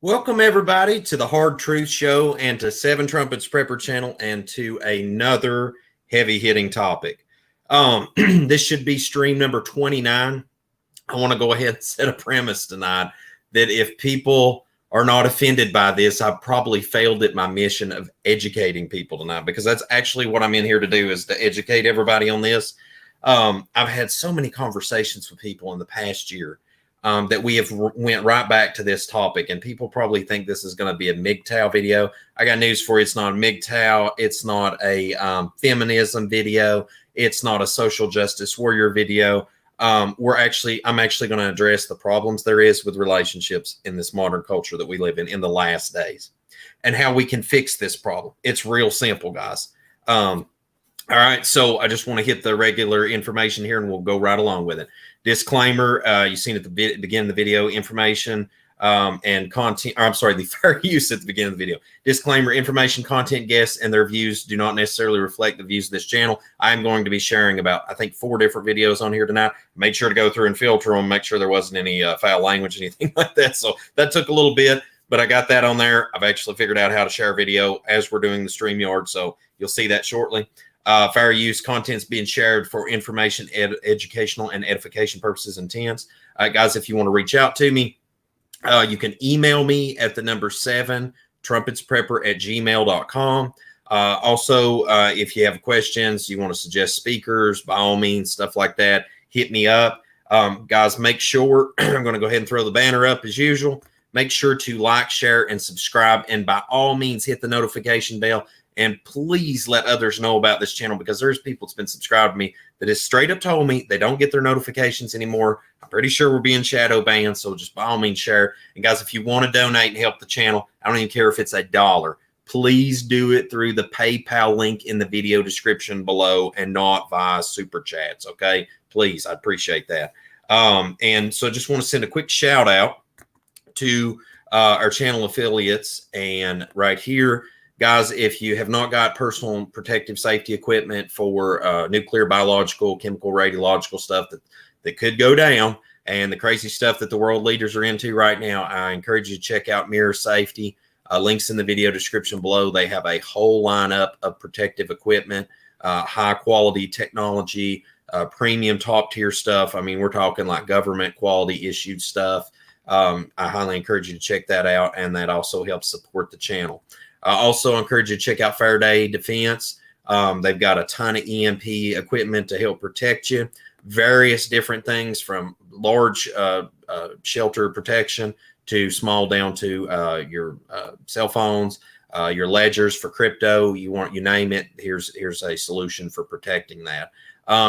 Welcome, everybody, to the Hard Truth Show and to Seven Trumpets Prepper Channel and to another heavy-hitting topic. This should be stream number 29. I want to go ahead and set a premise tonight that if people are not offended by this, I've probably failed at my mission of educating people tonight, because that's actually what I'm in here to do, is to educate everybody on this. I've had so many conversations with people in the past year that we have went right back to this topic, and people probably think this is going to be a MGTOW video. I got news for you. It's not a MGTOW. It's not a feminism video. It's not a social justice warrior video. I'm actually going to address the problems there is with relationships in this modern culture that we live in the last days, and how we can fix this problem. It's real simple, guys. All right, so I just want to hit the regular information here, and we'll go right along with it. Disclaimer, you've seen at the beginning of the video, information and content, or I'm sorry, the fair use at the beginning of the video. Disclaimer, information, content, guests, and their views do not necessarily reflect the views of this channel. I am going to be sharing about, I think, 4 different videos on here tonight. Made sure to go through and filter them, make sure there wasn't any foul language, anything like that. So that took a little bit, but I got that on there. I've actually figured out how to share a video as we're doing the StreamYard, so you'll see that shortly. Fair use contents being shared for information, educational, and edification purposes intents. Guys, if you want to reach out to me, you can email me at the number 7trumpetsprepper@gmail.com. Also, if you have questions, you want to suggest speakers, by all means, stuff like that, hit me up. Guys, make sure, I'm going to go ahead and throw the banner up as usual. Make sure to like, share, and subscribe, and by all means, hit the notification bell. And please let others know about this channel, because there's people that's been subscribed to me that has straight up told me they don't get their notifications anymore. I'm pretty sure we're being shadow banned, so just by all means share. And guys, if you want to donate and help the channel, I don't even care if it's $1. Please do it through the PayPal link in the video description below and not via super chats, okay? Please, I appreciate that. And so I just want to send a quick shout out to our channel affiliates. And right here, guys, if you have not got personal protective safety equipment for nuclear, biological, chemical, radiological stuff that could go down, and the crazy stuff that the world leaders are into right now, I encourage you to check out Mirror Safety. Links in the video description below. They have a whole lineup of protective equipment, high quality technology, premium top tier stuff. I mean, we're talking like government quality issued stuff. I highly encourage you to check that out, and that also helps support the channel. I also encourage you to check out Faraday Defense. They've got a ton of EMP equipment to help protect you. Various different things, from large shelter protection to small down to your cell phones, your ledgers for crypto. You name it. Here's a solution for protecting that.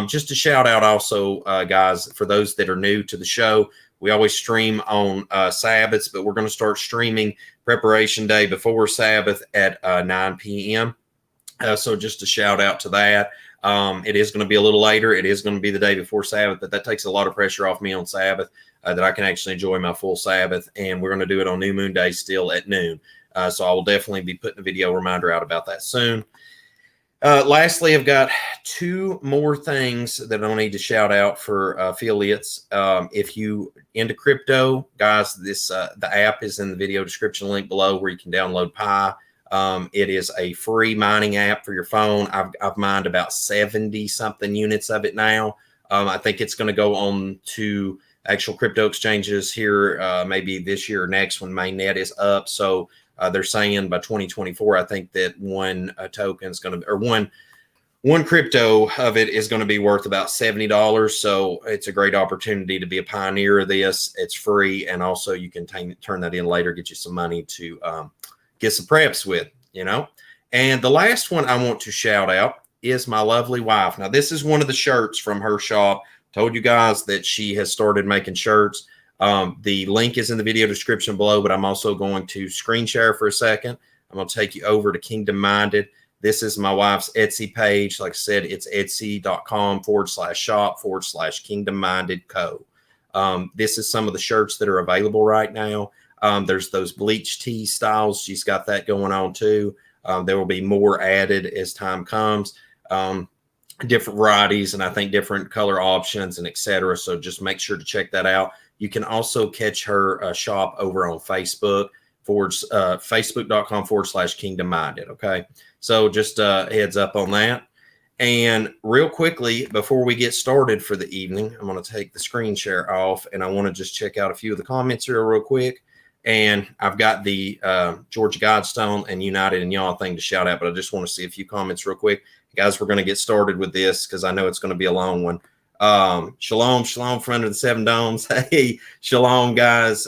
Just a shout out also, guys, for those that are new to the show. We always stream on Sabbaths, but we're going to start streaming Preparation Day before Sabbath at 9 p.m. So just a shout out to that. It is going to be a little later. It is going to be the day before Sabbath, but that takes a lot of pressure off me on Sabbath, that I can actually enjoy my full Sabbath. And we're going to do it on New Moon Day still at noon. So I will definitely be putting a video reminder out about that soon. Lastly, I've got 2 more things that I need to shout out for affiliates. If you into crypto, guys, the app is in the video description link below, where you can download Pi. It is a free mining app for your phone. I've mined about 70 something units of it now. I think it's going to go on to actual crypto exchanges here maybe this year or next, when mainnet is up. So they're saying by 2024, I think that one token is going to, or one crypto of it is going to be worth about $70. So it's a great opportunity to be a pioneer of this. It's free, and also you can turn that in later, get you some money to get some preps with, you know. And the last one I want to shout out is my lovely wife. Now, this is one of the shirts from her shop. Told you guys that she has started making shirts. The link is in the video description below, but I'm also going to screen share for a second. I'm going to take you over to Kingdom Minded. This is my wife's Etsy page. Like I said, it's etsy.com/shop/KingdomMindedCo. This is some of the shirts that are available right now. There's those bleach tee styles. She's got that going on too. There will be more added as time comes. Different varieties, and I think different color options, and etc. So just make sure to check that out. You can also catch her shop over on Facebook. Facebook.com/Kingdom Minded. Okay. So just heads up on that. And real quickly, before we get started for the evening, I'm going to take the screen share off, and I want to just check out a few of the comments here real quick. And I've got the Georgia Godstone and United and Y'all thing to shout out, but I just want to see a few comments real quick. Guys, we're going to get started with this because I know it's going to be a long one. Shalom, from under the seven domes. Hey, shalom, guys.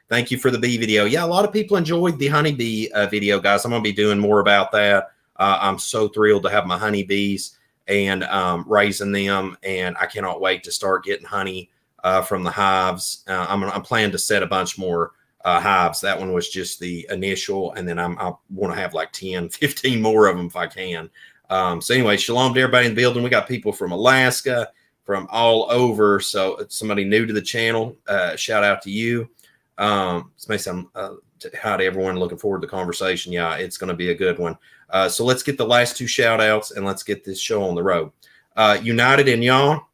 Thank you for the bee video. Yeah, a lot of people enjoyed the honeybee video, guys. I'm going to be doing more about that. I'm so thrilled to have my honeybees and raising them, and I cannot wait to start getting honey from the hives. I'm planning to set a bunch more hives. That one was just the initial, and then I want to have like 10, 15 more of them if I can. So anyway, shalom to everybody in the building. We got people from Alaska, from all over. So it's somebody new to the channel. Shout out to you. Hi to everyone. Looking forward to the conversation. Yeah, it's going to be a good one. So let's get the last two shout outs and let's get this show on the road. United and Y'all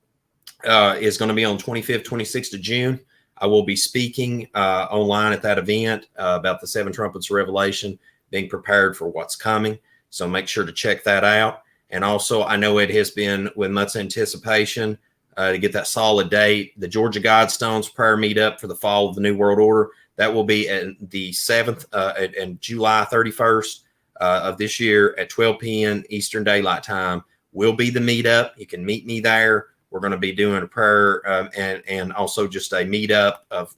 is going to be on 25th, 26th of June. I will be speaking online at that event about the 7 trumpets of Revelation, being prepared for what's coming. So make sure to check that out. And also, I know it has been with much anticipation to get that solid date. The Georgia Godstones prayer meetup for the fall of the New World Order. That will be at the 7th and July 31st of this year at 12 p.m. Eastern Daylight Time. Will be the meetup. You can meet me there. We're going to be doing a prayer and also just a meetup of,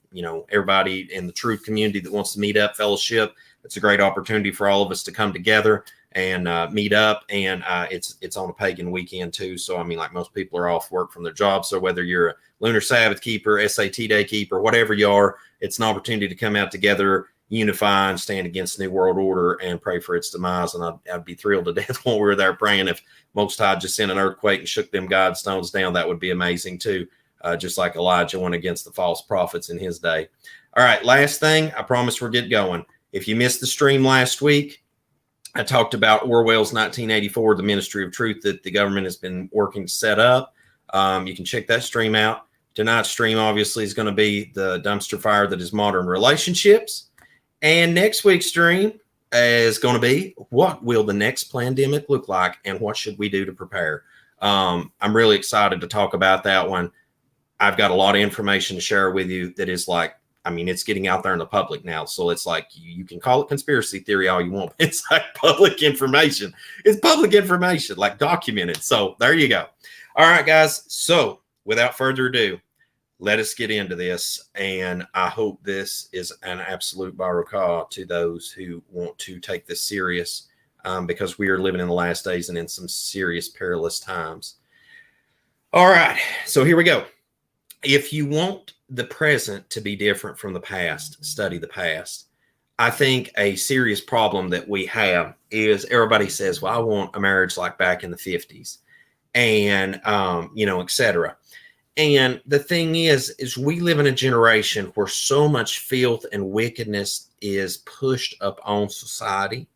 everybody in the truth community that wants to meet up, fellowship. It's a great opportunity for all of us to come together and meet up. And it's on a pagan weekend too. So, like most people are off work from their jobs. So whether you're a lunar Sabbath keeper, SAT day keeper, whatever you are, it's an opportunity to come out together, unify, and stand against the New World Order and pray for its demise. And I'd be thrilled to death when we were there praying. If Most High just sent an earthquake and shook them Godstones down, that would be amazing too. Just like Elijah went against the false prophets in his day. All right, last thing, I promise we'll get going. If you missed the stream last week, I talked about Orwell's 1984, the Ministry of Truth that the government has been working to set up. You can check that stream out. Tonight's stream obviously is going to be the dumpster fire that is modern relationships. And next week's stream is going to be, what will the next pandemic look like and what should we do to prepare? I'm really excited to talk about that one. I've got a lot of information to share with you that is like, it's getting out there in the public now. So it's like, you can call it conspiracy theory all you want. It's like public information. It's public information, like documented. So there you go. All right, guys. So without further ado, let us get into this. And I hope this is an absolute barakah to those who want to take this serious because we are living in the last days and in some serious perilous times. All right. So here we go. If you want the present to be different from the past, study the past. I think a serious problem that we have is everybody says, well, I want a marriage like back in the 50s and, et cetera. And the thing is we live in a generation where so much filth and wickedness is pushed up on society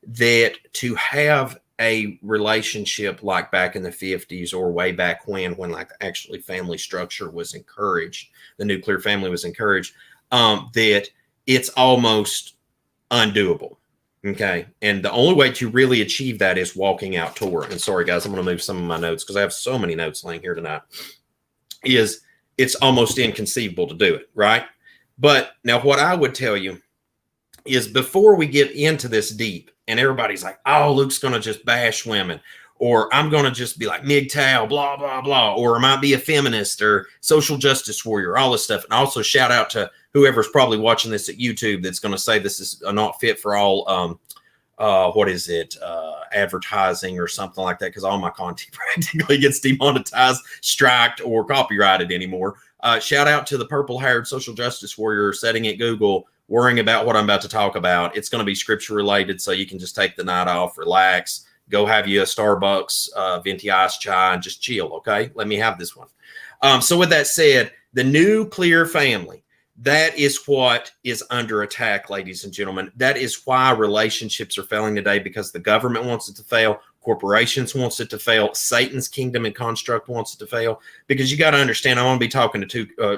that to have a relationship like back in the 50s or way back when like actually family structure was encouraged, the nuclear family was encouraged, that it's almost undoable. Okay. And the only way to really achieve that is walking out toward, and sorry guys, I'm going to move some of my notes because I have so many notes laying here tonight, is it's almost inconceivable to do it. Right. But now what I would tell you is before we get into this deep, and everybody's like, oh, Luke's going to just bash women, or I'm going to just be like MGTOW, blah, blah, blah, or I might be a feminist or social justice warrior, all this stuff. And also shout out to whoever's probably watching this at YouTube that's going to say this is not fit for all, advertising or something like that, because all my content practically gets demonetized, striked, or copyrighted anymore. Shout out to the purple-haired social justice warrior sitting at Google worrying about what I'm about to talk about. It's going to be scripture related, so you can just take the night off, relax, go have you a Starbucks venti iced chai and just chill. Okay, let me have this one. So with that said, the nuclear family, that is what is under attack, ladies and gentlemen. That is why relationships are failing today, because the government wants it to fail. Corporations wants it to fail. Satan's kingdom and construct wants it to fail. Because you got to understand, I'm going to be talking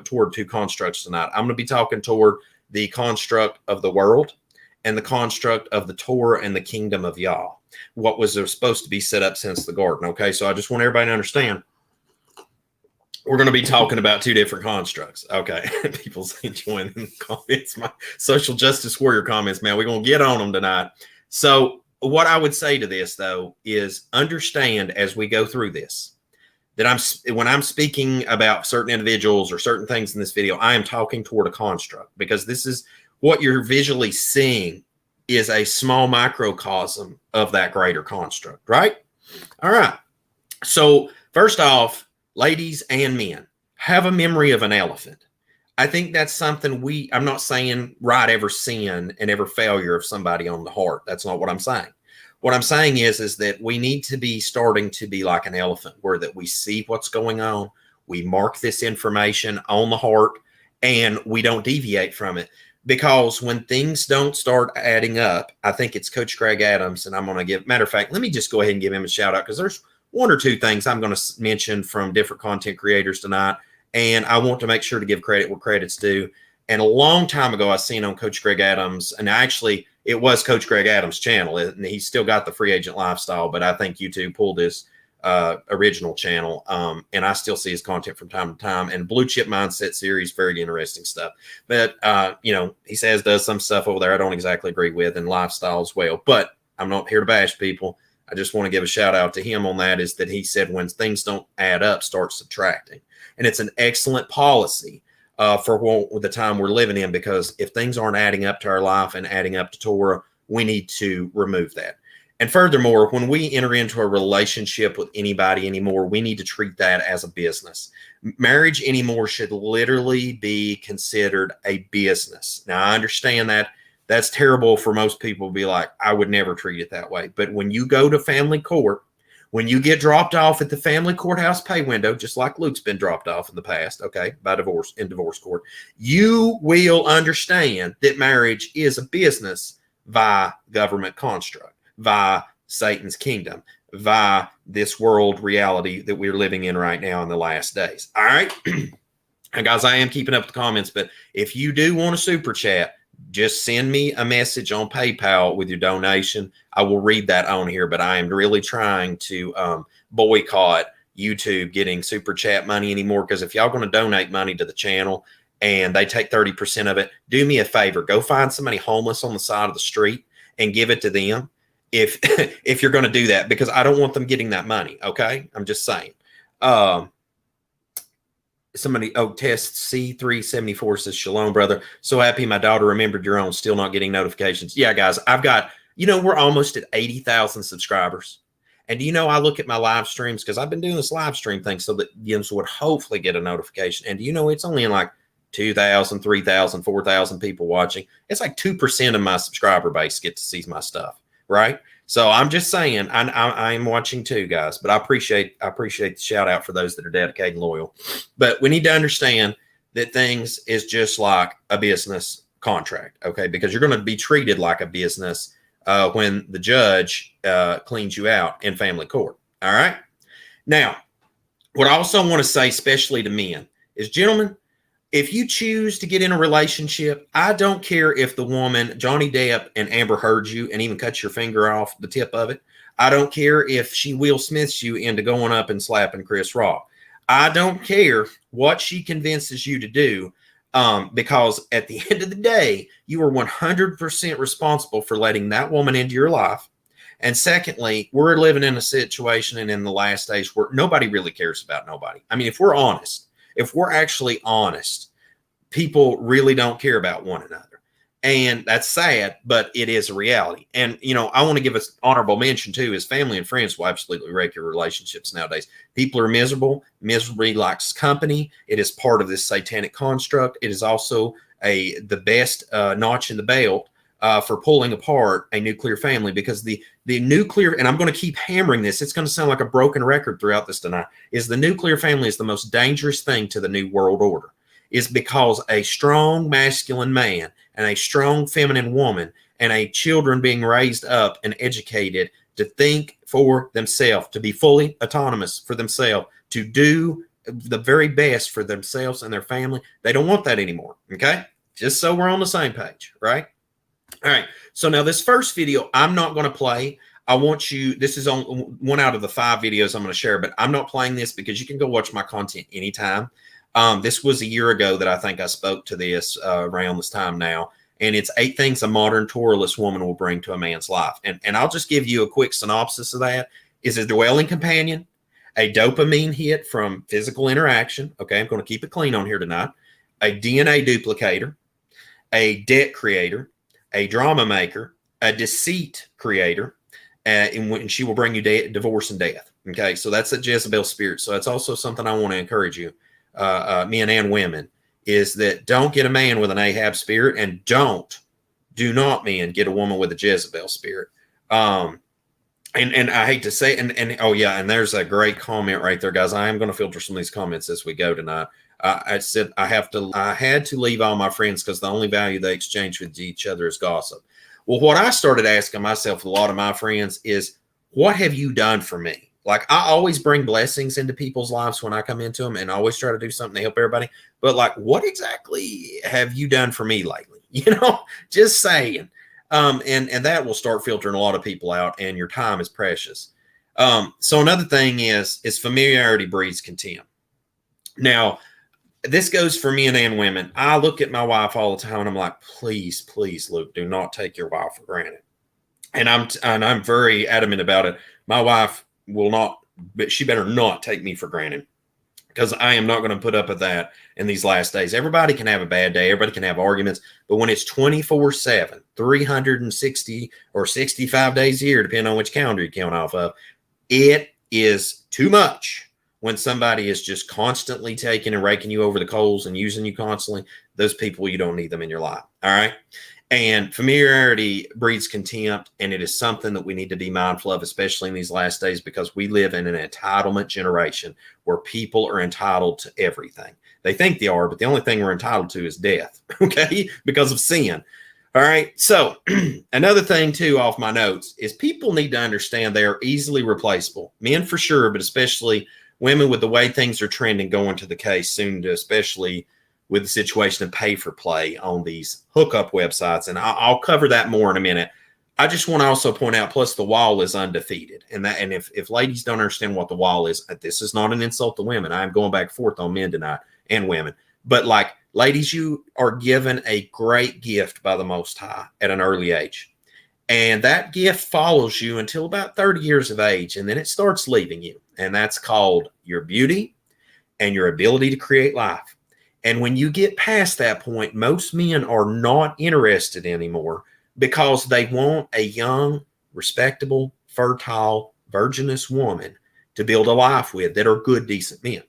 toward two constructs tonight. I'm going to be talking toward the construct of the world and the construct of the Torah and the kingdom of Yah, what was supposed to be set up since the garden. Okay, so I just want everybody to understand we're going to be talking about two different constructs. Okay, people's enjoying the comments, my social justice warrior comments, man. We're going to get on them tonight. So what I would say to this, though, is understand as we go through this that when I'm speaking about certain individuals or certain things in this video, I am talking toward a construct, because this is what you're visually seeing is a small microcosm of that greater construct, right? All right. So first off, ladies and men, have a memory of an elephant. I think that's something I'm not saying right every sin and every failure of somebody on the heart. That's not what I'm saying. What I'm saying is that we need to be starting to be like an elephant, where that we see what's going on, we mark this information on the heart, and we don't deviate from it. Because when things don't start adding up, I think it's Coach Greg Adams, and I'm going to matter of fact, let me just go ahead and give him a shout out, because there's one or two things I'm going to mention from different content creators tonight, and I want to make sure to give credit where credit's due. And a long time ago, I seen on Coach Greg Adams, and actually it was Coach Greg Adams' channel, and he's still got the Free Agent Lifestyle, but I think YouTube pulled his original channel, and I still see his content from time to time. And Blue Chip Mindset series, very interesting stuff. But you know, he does some stuff over there I don't exactly agree with, and lifestyle as well. But I'm not here to bash people. I just want to give a shout out to him on that, is that he said when things don't add up, start subtracting. And it's an excellent policy for the time we're living in, because if things aren't adding up to our life and adding up to Torah, we need to remove that. And furthermore, when we enter into a relationship with anybody anymore, we need to treat that as a business. Marriage anymore should literally be considered a business. Now, I understand that that's terrible for most people to be like, I would never treat it that way. But when you go to family court, when you get dropped off at the family courthouse pay window, just like Luke's been dropped off in the past, okay, by divorce, in divorce court, you will understand that marriage is a business via government construct, via Satan's kingdom, via this world reality that we're living in right now in the last days. All right. And guys, I am keeping up with the comments, but if you do want a super chat, just send me a message on PayPal with your donation. I will read that on here, but I am really trying to boycott YouTube getting super chat money anymore, because if y'all going to donate money to the channel and they take 30% of it, do me a favor. Go find somebody homeless on the side of the street and give it to them if if you're going to do that, because I don't want them getting that money, okay? I'm just saying. Somebody, test C374 says, Shalom, brother. So happy my daughter remembered your own, still not getting notifications. Yeah, guys, I've got, we're almost at 80,000 subscribers. And I look at my live streams, because I've been doing this live stream thing so that Yams would hopefully get a notification. And it's only in like 2,000, 3,000, 4,000 people watching. It's like 2% of my subscriber base get to see my stuff, right? So I'm just saying, I am watching too, guys, but I appreciate the shout out for those that are dedicated and loyal. But we need to understand that things is just like a business contract, okay? Because you're going to be treated like a business when the judge cleans you out in family court, all right? Now, what I also want to say, especially to men, is, gentlemen, if you choose to get in a relationship, I don't care if the woman, Johnny Depp and Amber Heard you and even cut your finger off the tip of it. I don't care if she Will Smiths you into going up and slapping Chris Rock. I don't care what she convinces you to do, because at the end of the day, you are 100% responsible for letting that woman into your life. And secondly, we're living in a situation and in the last days where nobody really cares about nobody. I mean, if we're honest, if we're actually honest, people really don't care about one another. And that's sad, but it is a reality. And, I want to give us honorable mention too, is family and friends will absolutely wreck your relationships nowadays. People are miserable. Misery likes company. It is part of this satanic construct. It is also the best notch in the belt for pulling apart a nuclear family, because the nuclear, and I'm going to keep hammering this, it's going to sound like a broken record throughout this tonight, is the nuclear family is the most dangerous thing to the new world order, is because a strong masculine man and a strong feminine woman and a children being raised up and educated to think for themselves, to be fully autonomous for themselves, to do the very best for themselves and their family. They don't want that anymore, okay? Just so we're on the same page, right? All right. So now this first video, I'm not going to play. I want you, this is on one out of the 5 videos I'm going to share, but I'm not playing this because you can go watch my content anytime. This was a year ago that I think I spoke to this around this time now. And it's 8 things a modern Touralist woman will bring to a man's life. And I'll just give you a quick synopsis of that. Is a dwelling companion, a dopamine hit from physical interaction. Okay, I'm going to keep it clean on here tonight. A DNA duplicator, a debt creator, a drama maker, a deceit creator, and she will bring you divorce and death. Okay, so that's a Jezebel spirit. So that's also something I want to encourage you, men and women, is that don't get a man with an Ahab spirit, and do not, men, get a woman with a Jezebel spirit. And I hate to say, and oh yeah, and there's a great comment right there, guys. I am going to filter some of these comments as we go tonight. I said I had to leave all my friends because the only value they exchange with each other is gossip. Well, what I started asking myself, a lot of my friends, is what have you done for me? Like, I always bring blessings into people's lives when I come into them, and I always try to do something to help everybody. But like, what exactly have you done for me lately? You know, just saying. And that will start filtering a lot of people out, and your time is precious. So another thing is familiarity breeds contempt. Now, this goes for men and women. I look at my wife all the time and I'm like, please, please, Luke, do not take your wife for granted. And I'm very adamant about it. My wife will not, but she better not take me for granted, because I am not going to put up with that in these last days. Everybody can have a bad day. Everybody can have arguments. But when it's 24/7, 360 or 65 days a year, depending on which calendar you count off of, it is too much. When somebody is just constantly taking and raking you over the coals and using you constantly, those people, you don't need them in your life. All right. And familiarity breeds contempt. And it is something that we need to be mindful of, especially in these last days, because we live in an entitlement generation where people are entitled to everything. They think they are, but the only thing we're entitled to is death. Okay. Because of sin. All right. So another thing too, off my notes, is people need to understand they are easily replaceable. Men for sure, but especially women, with the way things are trending going to the case soon, to especially with the situation of pay for play on these hookup websites. And I'll cover that more in a minute. I just want to also point out, plus the wall is undefeated. And if ladies don't understand what the wall is, this is not an insult to women. I'm going back and forth on men tonight and women. But like, ladies, you are given a great gift by the Most High at an early age. And that gift follows you until about 30 years of age, and then it starts leaving you. And that's called your beauty and your ability to create life. And when you get past that point, most men are not interested anymore, because they want a young, respectable, fertile, virginous woman to build a life with that are good, decent men.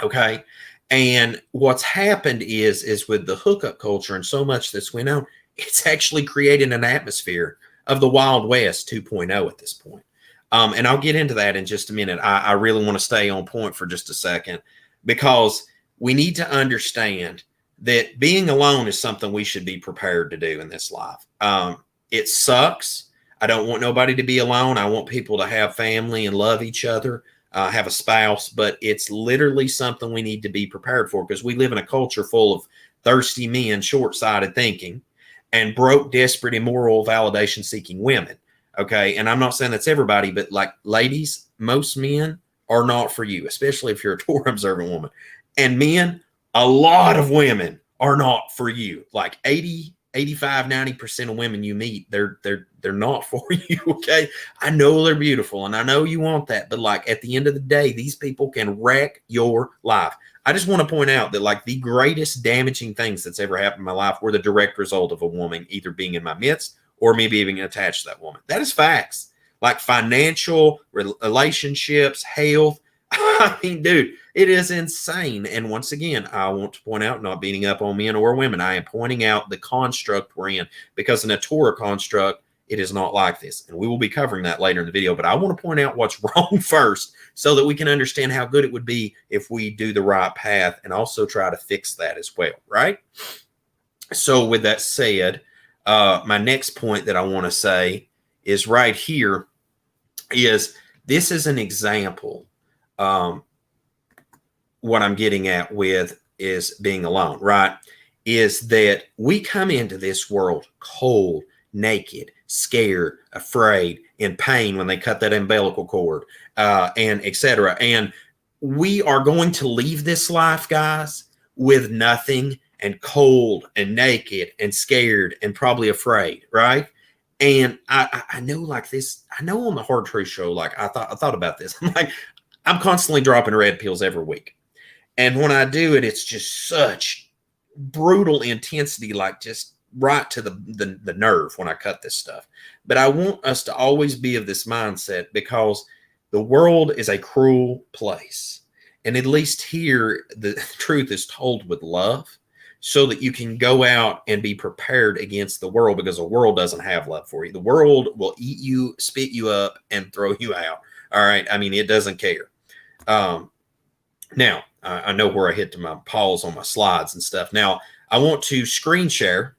Okay. And what's happened is with the hookup culture and so much that's went on, it's actually created an atmosphere of the Wild West 2.0 at this point. And I'll get into that in just a minute. I really want to stay on point for just a second, because we need to understand that being alone is something we should be prepared to do in this life. It sucks. I don't want nobody to be alone. I want people to have family and love each other, have a spouse, but it's literally something we need to be prepared for, because we live in a culture full of thirsty men, short-sighted thinking, and broke, desperate, immoral, validation-seeking women. Okay, and I'm not saying that's everybody, but like, ladies, most men are not for you, especially if you're a Torah observant woman. And men, a lot of women are not for you. Like 80, 85, 90% of women you meet, they're not for you. Okay, I know they're beautiful, and I know you want that, but like, at the end of the day, these people can wreck your life. I just want to point out that like, the greatest damaging things that's ever happened in my life were the direct result of a woman either being in my midst or me being attached to that woman. That is facts. Like financial, relationships, health. I mean, dude, it is insane. And once again, I want to point out, not beating up on men or women. I am pointing out the construct we're in, because in a Torah construct, it is not like this. And we will be covering that later in the video. But I want to point out what's wrong first, so that we can understand how good it would be if we do the right path, and also try to fix that as well, right? So with that said, my next point that I want to say is right here is, this is an example. What I'm getting at with is being alone, right? is that we come into this world cold, naked, scared, afraid, in pain when they cut that umbilical cord, and etc. And we are going to leave this life, guys, with nothing, and cold and naked and scared and probably afraid, right? And I know, like this, I know on the Hard Truth Show, like I thought about this. I'm like, I'm constantly dropping red pills every week. And when I do it, it's just such brutal intensity, like just right to the nerve when I cut this stuff. But I want us to always be of this mindset, because the world is a cruel place. And at least here, the truth is told with love, so that you can go out and be prepared against the world, because the world doesn't have love for you. The world will eat you, spit you up, and throw you out. All right. I mean, it doesn't care. Now, I know where I hit to my pause on my slides and stuff. Now, I want to screen share,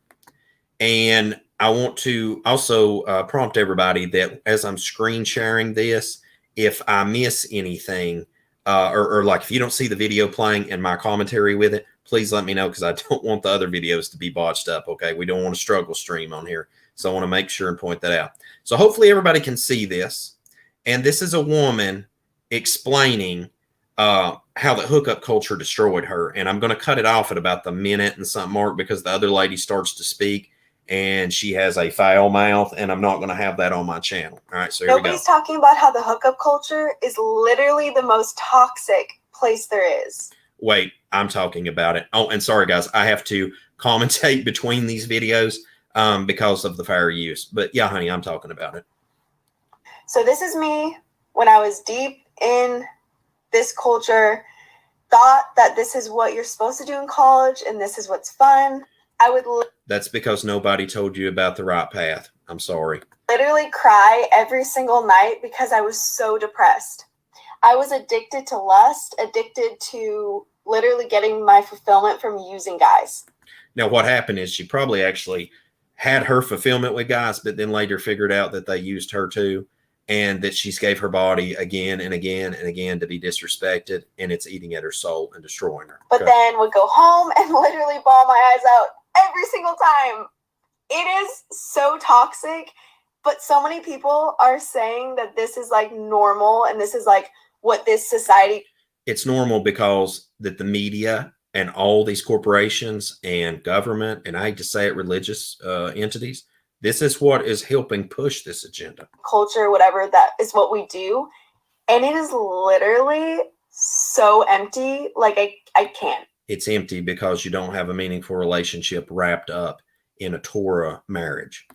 and I want to also prompt everybody that as I'm screen sharing this, if I miss anything, or like if you don't see the video playing and my commentary with it, please let me know, because I don't want the other videos to be botched up, okay? We don't want to struggle stream on here. So I want to make sure and point that out. So hopefully everybody can see this. And this is a woman explaining how the hookup culture destroyed her. And I'm going to cut it off at about the minute and something mark, because the other lady starts to speak and she has a foul mouth, and I'm not going to have that on my channel. All right, so here we go. Nobody's talking about how the hookup culture is literally the most toxic place there is. Wait, I'm talking about it. Oh, and sorry, guys, I have to commentate between these videos because of the fair use. But yeah, honey, I'm talking about it. So this is me when I was deep in this culture, thought that this is what you're supposed to do in college and this is what's fun. I would That's because nobody told you about the right path. I'm sorry. Literally cry every single night because I was so depressed. I was addicted to lust, addicted to literally getting my fulfillment from using guys. Now, what happened is she probably actually had her fulfillment with guys, but then later figured out that they used her too, and that she's gave her body again and again and again to be disrespected, and it's eating at her soul and destroying her. But then would go home and literally bawl my eyes out every single time. It is so toxic, but so many people are saying that this is like normal and this is like what this society. It's normal because that the media and all these corporations and government, and I hate to say it, religious entities, this is what is helping push this agenda. Culture, whatever, that is what we do. And it is literally so empty. Like I can't. It's empty because you don't have a meaningful relationship wrapped up in a Torah marriage.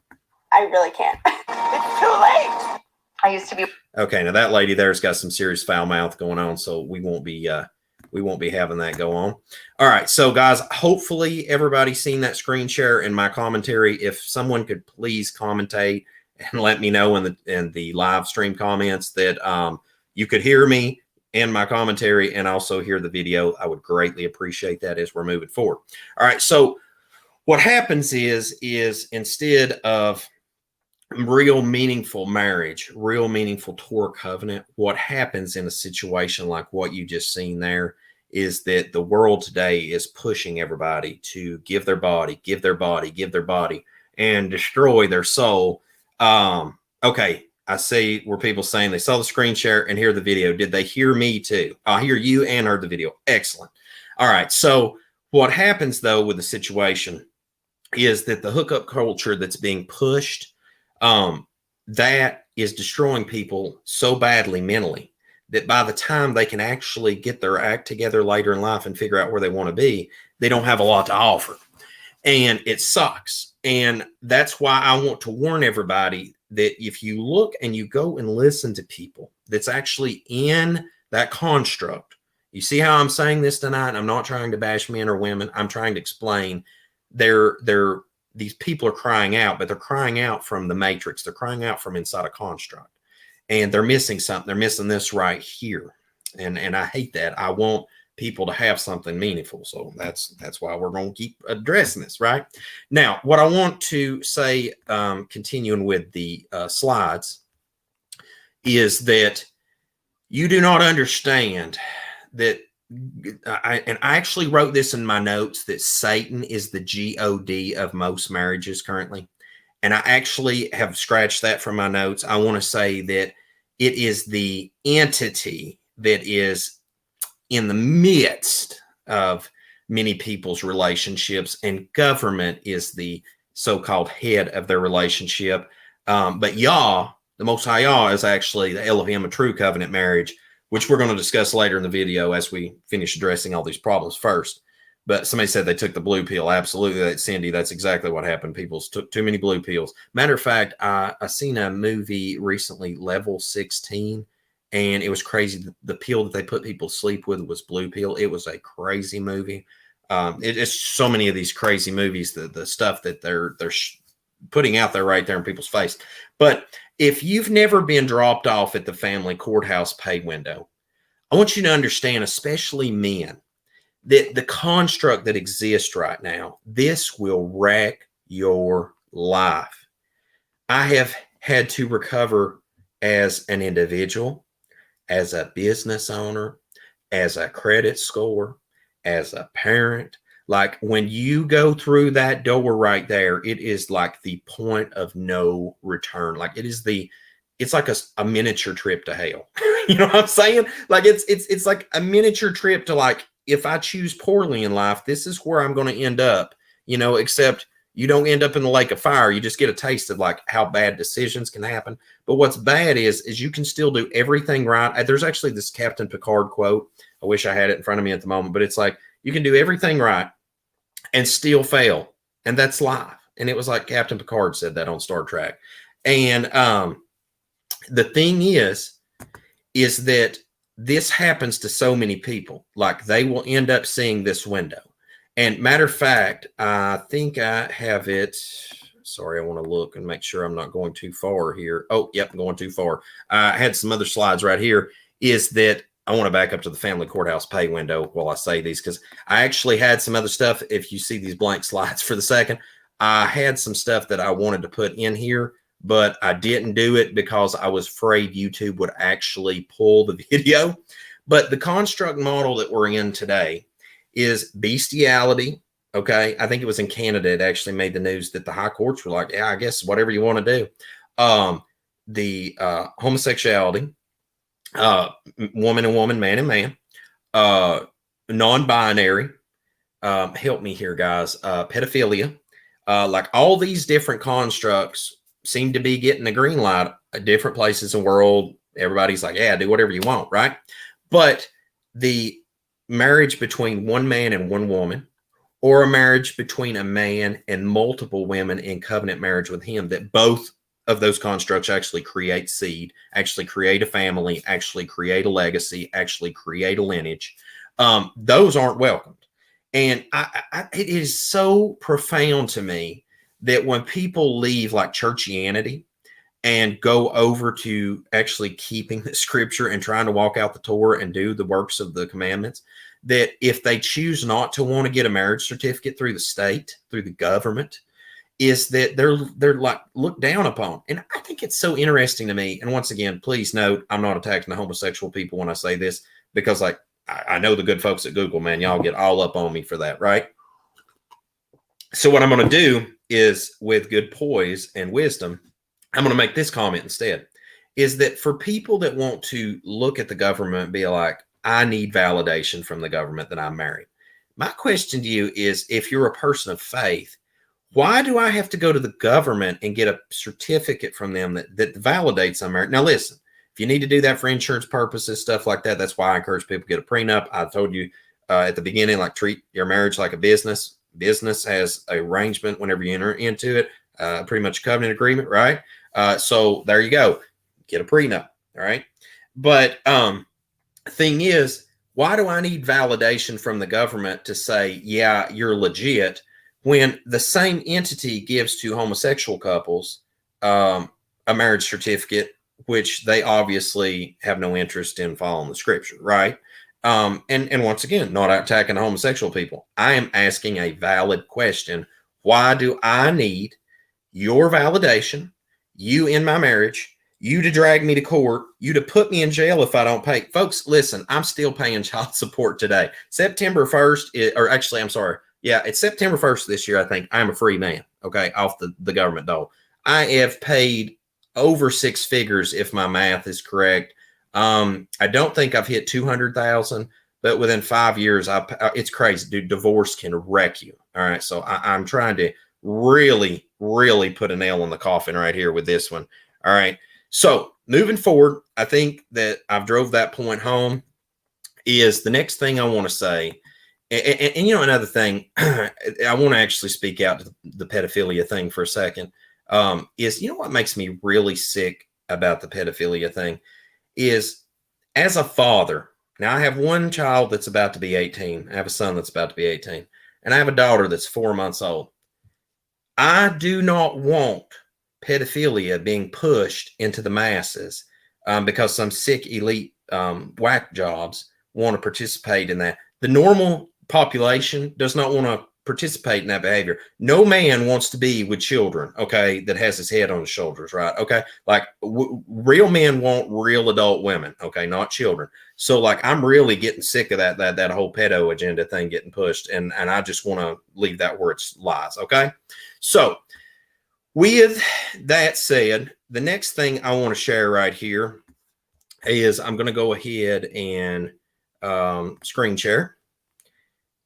I really can't. It's too late. I used to be. Okay, now that lady there's got some serious foul mouth going on, so we won't be having that go on. All right, so guys, hopefully everybody's seen that screen share and my commentary. If someone could please commentate and let me know in the live stream comments that you could hear me and my commentary and also hear the video, I would greatly appreciate that as we're moving forward. All right, so what happens is instead of real meaningful marriage, real meaningful Torah covenant, what happens in a situation like what you just seen there is that the world today is pushing everybody to give their body, and destroy their soul. Okay, I see where people saying they saw the screen share and hear the video. Did they hear me too? I hear you and heard the video. Excellent. All right, so what happens though with the situation is that the hookup culture that's being pushed, that is destroying people so badly mentally that by the time they can actually get their act together later in life and figure out where they want to be, they don't have a lot to offer. And it sucks. And that's why I want to warn everybody that if you look and you go and listen to people that's actually in that construct, you see how I'm saying this tonight? I'm not trying to bash men or women. I'm trying to explain these people are crying out, but they're crying out from the matrix. They're crying out from inside a construct, and they're missing something. They're missing this right here. And I hate that. I want people to have something meaningful. So that's why we're going to keep addressing this right now. What I want to say, continuing with the slides, is that you do not understand that I actually wrote this in my notes, that Satan is the God of most marriages currently. And I actually have scratched that from my notes. I want to say that it is the entity that is in the midst of many people's relationships, and government is the so-called head of their relationship. But Yah, the Most High Yah, is actually the Elohim of true covenant marriage, which we're going to discuss later in the video as we finish addressing all these problems first. But somebody said they took the blue pill. Absolutely, Cindy. That's exactly what happened. People took too many blue pills. Matter of fact, I seen a movie recently, Level 16, and it was crazy. The pill that they put people to sleep with was blue pill. It was a crazy movie. It's so many of these crazy movies, the stuff that they're putting out there right there in people's face. But if you've never been dropped off at the family courthouse pay window, I want you to understand, especially men, that the construct that exists right now, this will wreck your life. I have had to recover as an individual, as a business owner, as a credit score, as a parent. Like when you go through that door right there, it is like the point of no return. Like it's like a miniature trip to hell. You know what I'm saying? Like it's like a miniature trip to, like, if I choose poorly in life, this is where I'm going to end up, except you don't end up in the lake of fire. You just get a taste of like how bad decisions can happen. But what's bad is you can still do everything right. There's actually this Captain Picard quote. I wish I had it in front of me at the moment, but it's like, you can do everything right and still fail. And that's life. And it was like Captain Picard said that on Star Trek. And the thing is that this happens to so many people. Like, they will end up seeing this window. And matter of fact, I think I have it. Sorry, I want to look and make sure I'm not going too far here. Oh, yep, I'm going too far. I had some other slides right here. Is that I want to back up to the family courthouse pay window while I say these, because I actually had some other stuff. If you see these blank slides for the second, I had some stuff that I wanted to put in here, but I didn't do it because I was afraid YouTube would actually pull the video. But the construct model that we're in today is bestiality. Okay. I think it was in Canada. It actually made the news that the high courts were like, yeah, I guess whatever you want to do. The homosexuality, woman and woman, man and man, non-binary, help me here, guys, pedophilia, like all these different constructs seem to be getting the green light at different places in the world. Everybody's like, yeah, do whatever you want, right? But the marriage between one man and one woman, or a marriage between a man and multiple women in covenant marriage with him, that both of those constructs actually create seed, actually create a family, actually create a legacy, actually create a lineage, those aren't welcomed. And it is so profound to me that when people leave like churchianity and go over to actually keeping the scripture and trying to walk out the Torah and do the works of the commandments, that if they choose not to want to get a marriage certificate through the state, through the government, is that they're like looked down upon. And I think it's so interesting to me. And once again, please note, I'm not attacking the homosexual people when I say this, because like I know the good folks at Google, man, y'all get all up on me for that, right? So what I'm going to do is, with good poise and wisdom, I'm going to make this comment instead, is that for people that want to look at the government and be like, I need validation from the government that I'm married. My question to you is, if you're a person of faith, why do I have to go to the government and get a certificate from them that validates I'm married? Now, listen, if you need to do that for insurance purposes, stuff like that, that's why I encourage people to get a prenup. I told you at the beginning, like, treat your marriage like a business. Business has an arrangement whenever you enter into it, pretty much a covenant agreement, right? So there you go. Get a prenup, all right? But thing is, why do I need validation from the government to say, yeah, you're legit, when the same entity gives to homosexual couples a marriage certificate, which they obviously have no interest in following the scripture, right? And once again, not attacking homosexual people. I am asking a valid question. Why do I need your validation, you in my marriage, you to drag me to court, you to put me in jail if I don't pay. Folks, listen, I'm still paying child support today. September 1st, or actually, I'm sorry. Yeah, it's September 1st this year, I think. I'm a free man, okay, off the government dole. I have paid over six figures, if my math is correct. I don't think I've hit 200,000, but within 5 years, it's crazy, dude. Divorce can wreck you. All right, so I'm trying to really, really put a nail in the coffin right here with this one. All right. So moving forward, I think that I've drove that point home. Is the next thing I want to say, and you know, another thing, I want to actually speak out to the pedophilia thing for a second, is, you know, what makes me really sick about the pedophilia thing is, as a father, now I have one child that's about to be 18. I have a son that's about to be 18, and I have a daughter that's 4 months old. I do not want pedophilia being pushed into the masses because some sick elite whack jobs want to participate in that. The normal population does not want to participate in that behavior. No man wants to be with children, okay, that has his head on his shoulders, right? Okay, like real men want real adult women, okay, not children. So like, I'm really getting sick of that whole pedo agenda thing getting pushed, and I just want to leave that where it lies, okay? So with that said, the next thing I want to share right here is I'm going to go ahead and screen share,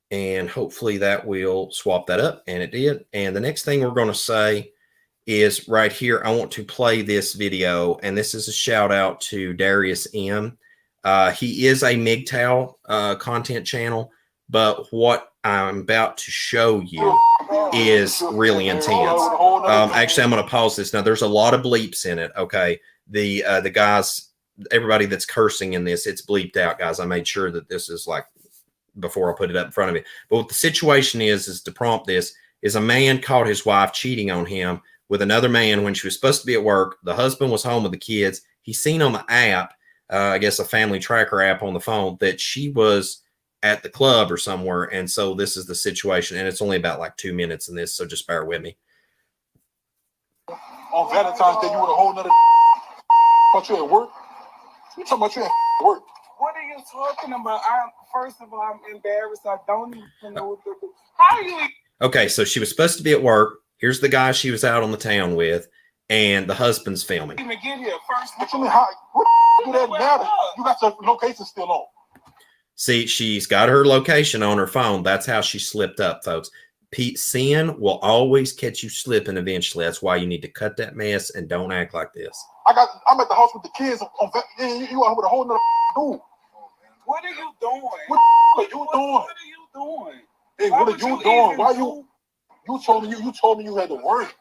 and hopefully that will swap that up, and it did. And the next thing we're going to say is right here, I want to play this video, and this is a shout out to Darius M. He is a MGTOW content channel, but what I'm about to show you is really intense. Actually, I'm going to pause this. Now, there's a lot of bleeps in it, okay? The guys, everybody that's cursing in this, it's bleeped out, guys. I made sure that this is like before I put it up in front of you. But what the situation is to prompt this, is a man caught his wife cheating on him with another man when she was supposed to be at work. The husband was home with the kids. He seen on the app, I guess a family tracker app on the phone, that she was at the club or somewhere. And so this is the situation. And it's only about like 2 minutes in this, so just bear with me. On Valentine's Day, you with a whole nother thought you at work? You talking about you at work? What are you talking about? First of all, I'm embarrassed. I don't even know what to do. How are you? Okay, so she was supposed to be at work. Here's the guy she was out on the town with, and the husband's filming. Even get here first. What you mean? How? What do that matter? You got your location still on. See, she's got her location on her phone. That's how she slipped up, folks. Sin will always catch you slipping eventually. That's why you need to cut that mess and don't act like this. I'm at the house with the kids. You out with a whole nother dude. What are you doing? What are you doing? What are you doing? Hey, what are you doing? Why you told me you had to work.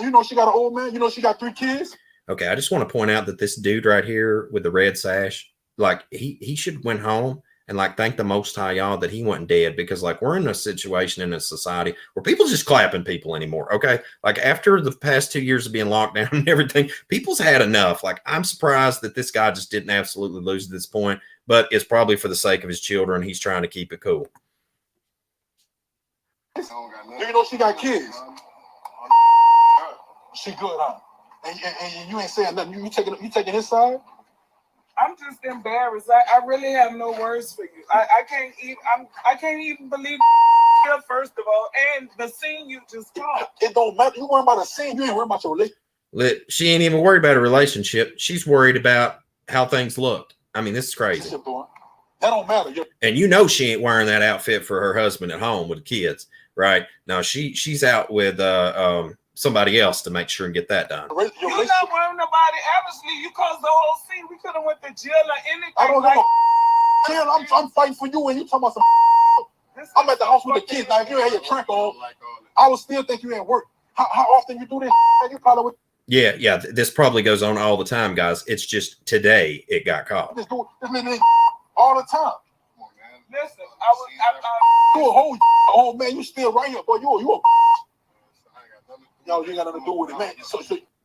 You know she got an old man. You know she got 3 kids. Okay, I just want to point out that this dude right here with the red sash, like he should went home and like thank the Most High y'all that he wasn't dead, because like we're in a situation in a society where people just clapping people anymore. Okay, like after the past 2 years of being locked down and everything, people's had enough. Like I'm surprised that this guy just didn't absolutely lose at this point, but it's probably for the sake of his children. He's trying to keep it cool. You know she got kids. She good, huh? And you ain't saying nothing. You taking his side? I'm just embarrassed. I really have no words for you. I can't even believe first of all, and the scene you just caught. It don't matter. You worry about a scene. You ain't worried about your relationship. She ain't even worried about a relationship. She's worried about how things looked. I mean, this is crazy. That don't matter. And you know she ain't wearing that outfit for her husband at home with the kids, right? Now she's out with somebody else to make sure and get that done. You're not worrying about it. Obviously, you caused the whole scene. We could have went to jail or anything. I don't know. Jail, I'm fighting for you, and you talking about some. I'm at the house with the kids. Now, if you had your trunk on, I would still think you at work. How often you do this? You probably would. Yeah. This probably goes on all the time, guys. It's just today it got caught. This all the time. Listen, you a whole man. You still right here, boy. You a. Yo, you got nothing to do with it, man.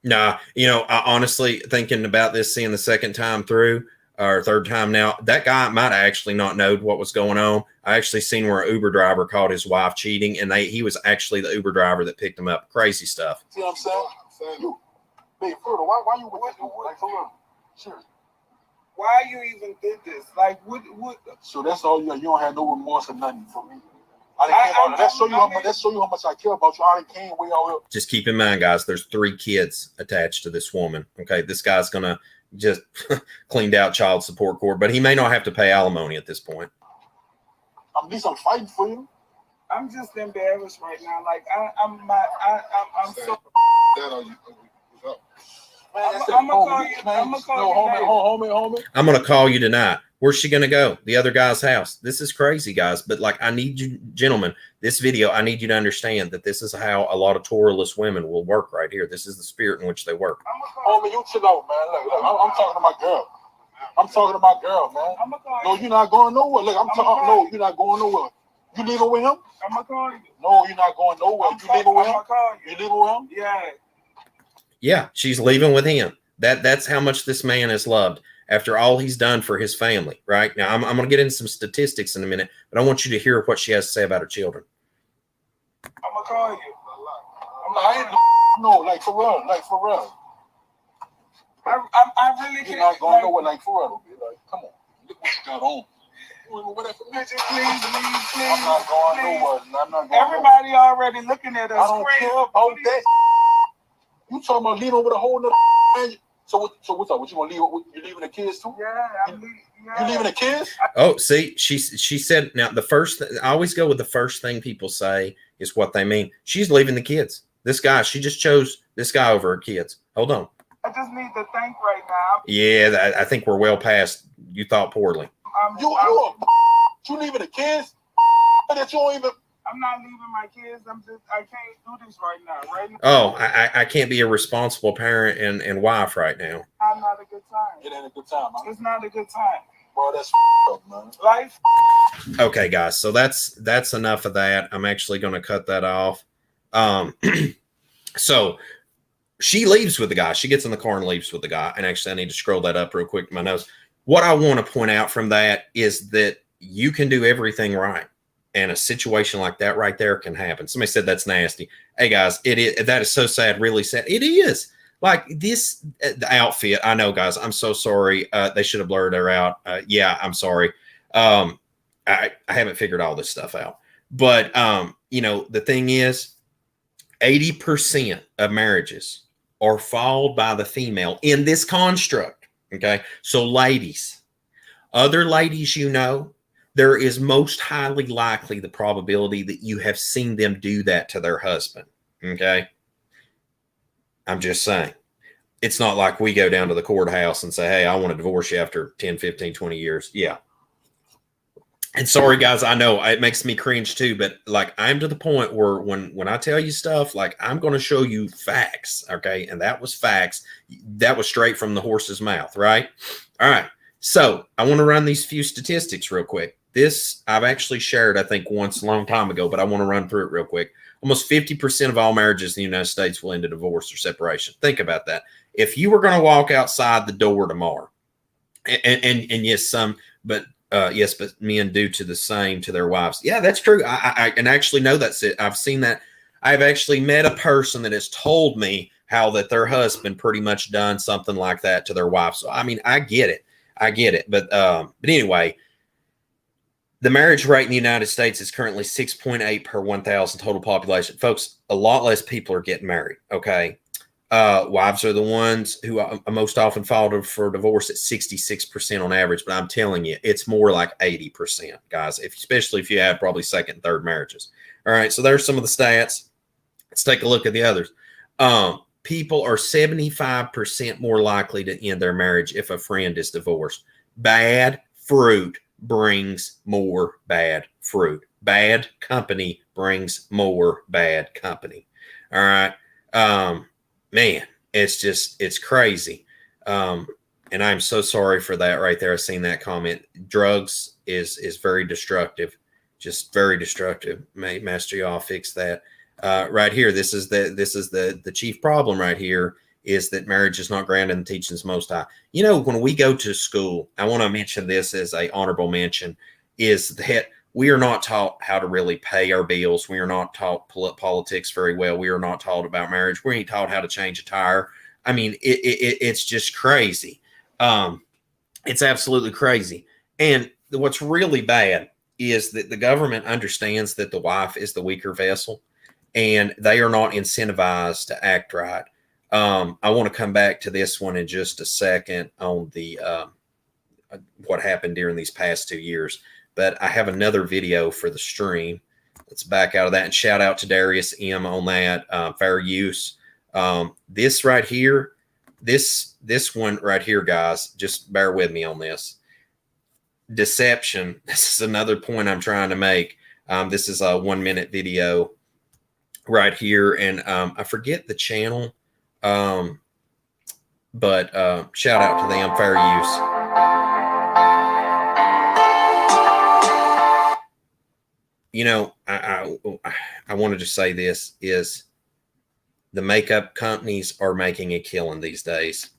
Nah, you know, I honestly, thinking about this, seeing the second time through, or third time now, that guy might have actually not known what was going on. I actually seen where an Uber driver caught his wife cheating, and he was actually the Uber driver that picked him up. Crazy stuff. See what I'm saying? Babe, Florida, why you with this dude? Like, for real. Seriously. Why you even did this? Like, what? So that's all you don't have no remorse or nothing for me. That show you how much I care about you. I came way out here. Just keep in mind, guys, there's 3 kids attached to this woman. Okay, this guy's gonna just cleaned out child support court, but he may not have to pay alimony at this point. At least I'm fighting for you. I'm just embarrassed right now. Like I'm so. I'm gonna call you. Homie. I'm gonna call you tonight. Where's she gonna go? The other guy's house. This is crazy, guys. But like, I need you, gentlemen, this video, I need you to understand that this is how a lot of Torahless women will work right here. This is the spirit in which they work. Homie, you chill out, man. Look, I'm talking to my girl. I'm talking to my girl, man. No, you're not going nowhere. Look, I'm talking. No, you're not going nowhere. You leaving with him? I'm gonna call you. No, you're not going nowhere. You leaving with him? You leaving with him? Yeah. Yeah, she's leaving with him. That's how much this man is loved after all he's done for his family, right? Now, I'm going to get into some statistics in a minute, but I want you to hear what she has to say about her children. I'm going to call you. Like for real. I really can't. You're not going nowhere, like for real. Like, come on. Look what you got on. Please. I'm not going nowhere. I'm not going Everybody already looking at us. I don't care about that. You talking about leaving with a whole nother man? So what's up? What you gonna leave? You leaving the kids too? Yeah, You leaving the kids? Oh, see, she said. Now the first, I always go with the first thing people say is what they mean. She's leaving the kids. This guy, she just chose this guy over her kids. Hold on. I just need to think right now. Yeah, I think we're well past. You thought poorly. You leaving the kids? That you don't even. I'm not leaving my kids. I can't do this right now. Oh, I can't be a responsible parent and wife right now. I'm not a good time. It ain't a good time, man. It's not a good time. Bro, that's up, man. Life. Okay, guys. So that's enough of that. I'm actually going to cut that off. So she leaves with the guy. She gets in the car and leaves with the guy. And actually, I need to scroll that up real quick in my notes. What I want to point out from that is that you can do everything right. And a situation like that right there can happen. Somebody said that's nasty. Hey guys, that is so sad, really sad. It is. Like this, the outfit. I know, guys. I'm so sorry. They should have blurred her out. Yeah, I'm sorry. I haven't figured all this stuff out. But the thing is, 80% of marriages are followed by the female in this construct. Okay, so ladies, other ladies, there is most highly likely the probability that you have seen them do that to their husband. Okay. I'm just saying. It's not like we go down to the courthouse and say, hey, I want to divorce you after 10, 15, 20 years. Yeah. And sorry, guys, I know it makes me cringe too, but like I'm to the point where when I tell you stuff, like I'm going to show you facts. Okay. And that was facts. That was straight from the horse's mouth. Right. All right. So I want to run these few statistics real quick. This I've actually shared, I think, once a long time ago, but I want to run through it real quick. Almost 50% of all marriages in the United States will end in divorce or separation. Think about that. If you were going to walk outside the door tomorrow, and yes, some, but yes, but men do to the same to their wives. Yeah, that's true. I and actually know that's it. I've seen that. I've actually met a person that has told me how that their husband pretty much done something like that to their wife. So I mean, I get it. But anyway. The marriage rate in the United States is currently 6.8 per 1,000 total population. Folks, a lot less people are getting married, okay? Wives are the ones who most often file for divorce at 66% on average, but I'm telling you, it's more like 80%, guys, especially if you have probably second and third marriages. All right, so there's some of the stats. Let's take a look at the others. People are 75% more likely to end their marriage if a friend is divorced. Bad fruit brings more bad fruit. Bad company brings more bad company. All right. Man, it's crazy. And I'm so sorry for that right there. I've seen that comment. Drugs is very destructive, just very destructive. Master, y'all fix that. Right here. This is the chief problem right here. Is that marriage is not grounded in the teachings Most High. When we go to school, I want to mention this as a honorable mention, is that we are not taught how to really pay our bills. We are not taught politics very well. We are not taught about marriage. We ain't taught how to change a tire. I mean, it's just crazy. It's absolutely crazy. And what's really bad is that the government understands that the wife is the weaker vessel, and they are not incentivized to act right. I want to come back to this one in just a second on the what happened during these past 2 years. But I have another video for the stream. Let's back out of that and shout out to Darius M on that. Fair use. This right here, this one right here, guys, just bear with me on this. Deception. This is another point I'm trying to make. This is a 1 minute video right here. And I forget the channel, but shout out to them, fair use. You know, I wanted to say this is the makeup companies are making a killing these days.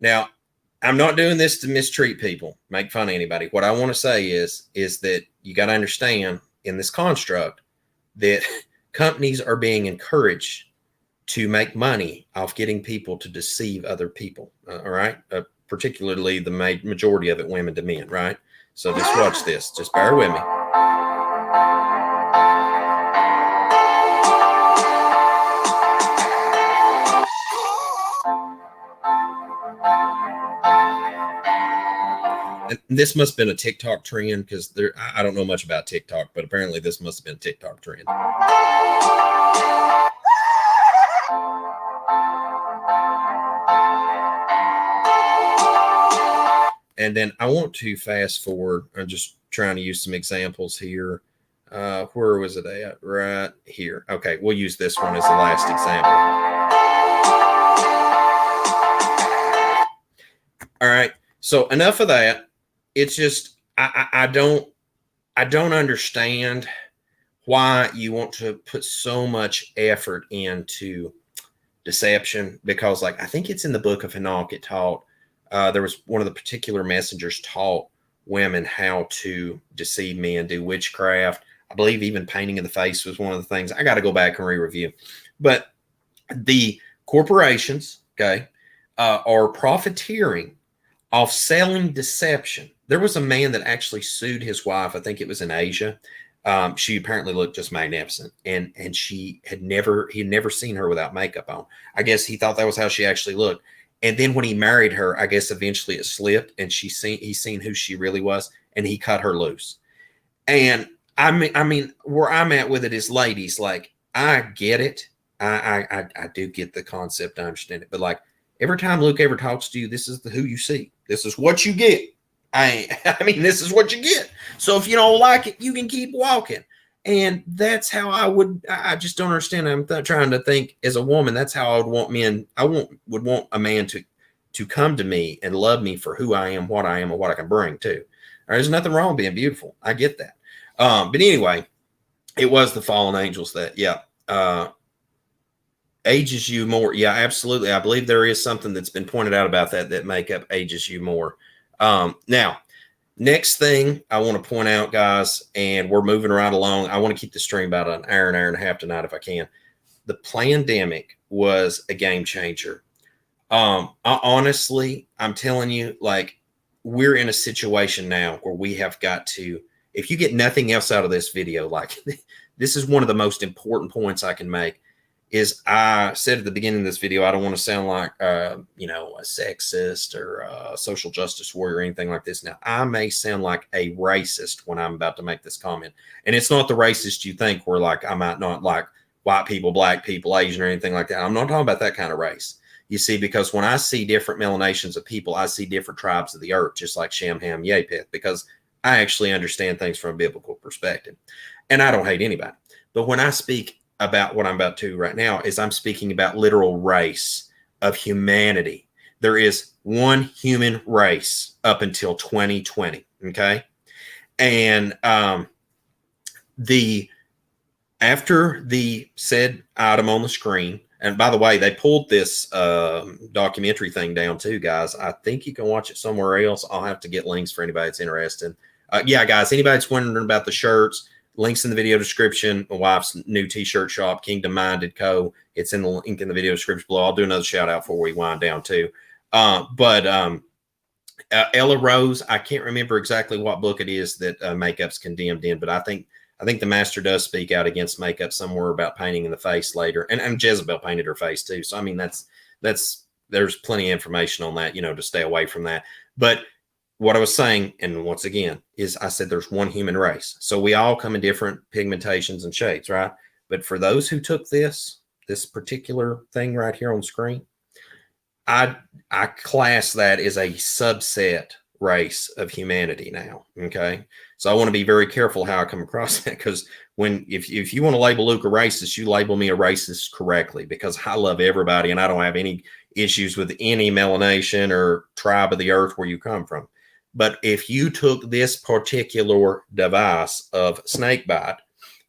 Now, I'm not doing this to mistreat people, make fun of anybody. What I want to say is that you got to understand in this construct that companies are being encouraged to make money off getting people to deceive other people. All right. Particularly the majority of it, women to men. Right. So just watch this. Just bear with me. And this must have been a TikTok trend because I don't know much about TikTok, but apparently this must have been a TikTok trend. And then I want to fast forward. I'm just trying to use some examples here. Where was it at? Right here. Okay, we'll use this one as the last example. All right. So enough of that. It's just I don't understand why you want to put so much effort into deception, because like I think it's in the book of Enoch, it taught there was one of the particular messengers taught women how to deceive men, do witchcraft. I believe even painting in the face was one of the things. I got to go back and re-review. But the corporations, okay, are profiteering off selling deception. There was a man that actually sued his wife. I think it was in Asia. She apparently looked just magnificent, and he had never seen her without makeup on. I guess he thought that was how she actually looked. And then when he married her, I guess eventually it slipped, and he's seen who she really was, and he cut her loose. And I mean, where I'm at with it is, ladies, like I get it. I do get the concept. I understand it, but like every time Luke ever talks to you, this is who you see. This is what you get. I mean, this is what you get. So if you don't like it, you can keep walking. And that's how I just don't understand. I'm trying to think as a woman, that's how I would want men. Would want a man to come to me and love me for who I am, and what I can bring too. There's nothing wrong with being beautiful. I get that. But anyway, it was the fallen angels that, ages you more. Yeah, absolutely. I believe there is something that's been pointed out about that makeup ages you more. Now, next thing I want to point out, guys, and we're moving right along. I want to keep the stream about an hour and a half tonight if I can. The pandemic was a game changer. Honestly, I'm telling you, like, we're in a situation now where we have got to, if you get nothing else out of this video, like this is one of the most important points I can make. Is I said at the beginning of this video, I don't want to sound like, a sexist or a social justice warrior or anything like this. Now, I may sound like a racist when I'm about to make this comment. And it's not the racist you think, where like I might not like white people, black people, Asian or anything like that. I'm not talking about that kind of race. You see, because when I see different melanations of people, I see different tribes of the earth, just like Shem, Ham, Japheth, because I actually understand things from a biblical perspective. And I don't hate anybody. But when I speak about what I'm about to right now, is I'm speaking about literal race of humanity. There is one human race up until 2020. Okay. And after the said item on the screen, And by the way, they pulled this documentary thing down too, guys. I think you can watch it somewhere else. I'll have to get links for anybody that's interested. Yeah, guys, anybody that's wondering about the shirts, links in the video description. My wife's new t-shirt shop, KingdomMindedCo. It's in the link in the video description below. I'll do another shout out before we wind down too. Ella Rose, I can't remember exactly what book it is that makeup's condemned in, but I think the master does speak out against makeup somewhere about painting in the face later. And Jezebel painted her face too. So, I mean, there's plenty of information on that, you know, to stay away from that. But what I was saying, and once again, is I said there's one human race. So we all come in different pigmentations and shades, right? But for those who took this particular thing right here on the screen, I class that as a subset race of humanity now. Okay. So I want to be very careful how I come across that, because if you want to label Luke a racist, you label me a racist correctly, because I love everybody and I don't have any issues with any melanation or tribe of the earth where you come from. But if you took this particular device of snake bite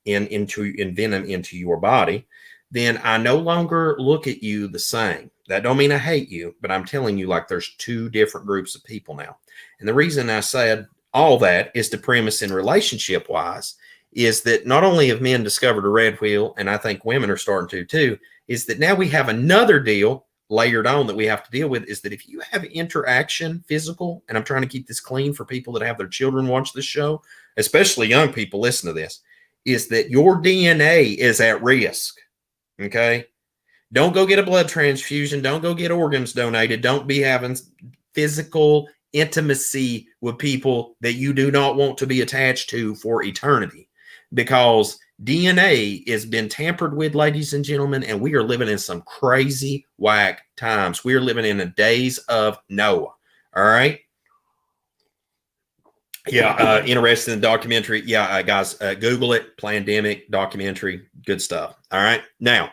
and venom into your body, then I no longer look at you the same. That don't mean I hate you, but I'm telling you, like, there's two different groups of people now. And the reason I said all that is the premise in relationship wise is that not only have men discovered a red wheel, and I think women are starting to too, is that now we have another deal layered on that we have to deal with, is that if you have interaction, physical, and I'm trying to keep this clean for people that have their children watch this show, especially young people listen to this, is that your DNA is at risk. Okay. Don't go get a blood transfusion. Don't go get organs donated. Don't be having physical intimacy with people that you do not want to be attached to for eternity, because DNA has been tampered with, ladies and gentlemen, and we are living in some crazy whack times. We are living in the days of Noah. All right. Yeah. Interested in the documentary. Yeah, guys, Google it. Pandemic documentary. Good stuff. All right. Now,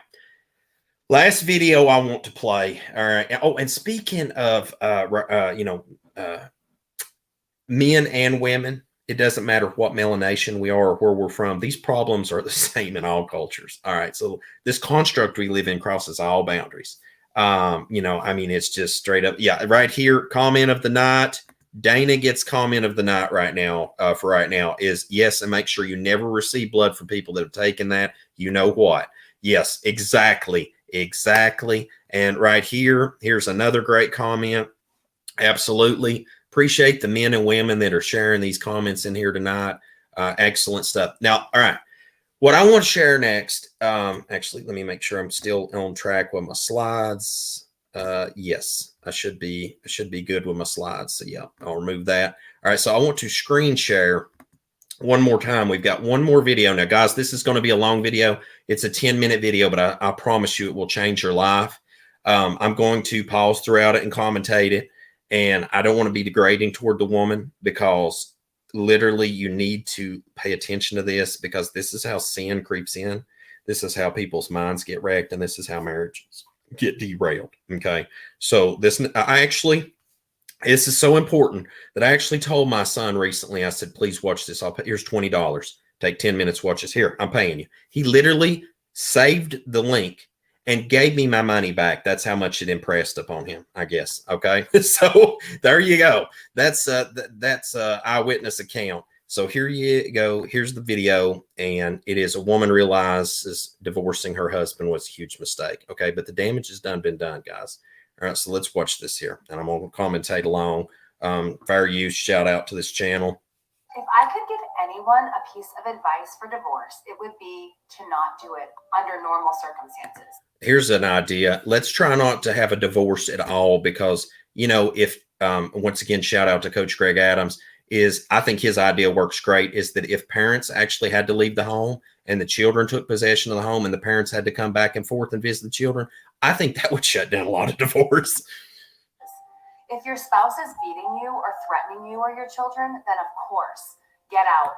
last video I want to play. All right. Oh, and speaking of, men and women, it doesn't matter what melanation we are or where we're from. These problems are the same in all cultures. All right. So this construct we live in crosses all boundaries. I mean, it's just straight up. Yeah. Right here. Comment of the night. Dana gets comment of the night right now, is yes. And make sure you never receive blood from people that have taken that. You know what? Yes, exactly. And right here, here's another great comment. Absolutely. Appreciate the men and women that are sharing these comments in here tonight. Excellent stuff. Now, all right. What I want to share next, actually, let me make sure I'm still on track with my slides. Yes, I should be good with my slides. So yeah, I'll remove that. All right. So I want to screen share one more time. We've got one more video. Now, guys, this is going to be a long video. It's a 10-minute video, but I promise you it will change your life. I'm going to pause throughout it and commentate it. And I don't want to be degrading toward the woman, because literally you need to pay attention to this, because this is how sin creeps in. This is how people's minds get wrecked. And this is how marriages get derailed. Okay. So this is so important that I actually told my son recently, I said, please watch this. Here's $20. Take 10 minutes, watch this. Here, I'm paying you. He literally saved the link and gave me my money back. That's how much it impressed upon him, I guess. Okay. So there you go. That's eyewitness account. So here you go. Here's the video. And it is a woman realizes divorcing her husband was a huge mistake. Okay. But the damage has been done, guys. All right. So let's watch this here. And I'm going to commentate along. Fair use. Shout out to this channel. If I could give anyone a piece of advice for divorce, it would be to not do it under normal circumstances. Here's an idea. Let's try not to have a divorce at all, because, if, once again, shout out to Coach Greg Adams, I think his idea works great, is that if parents actually had to leave the home and the children took possession of the home and the parents had to come back and forth and visit the children, I think that would shut down a lot of divorce. If your spouse is beating you or threatening you or your children, then of course, get out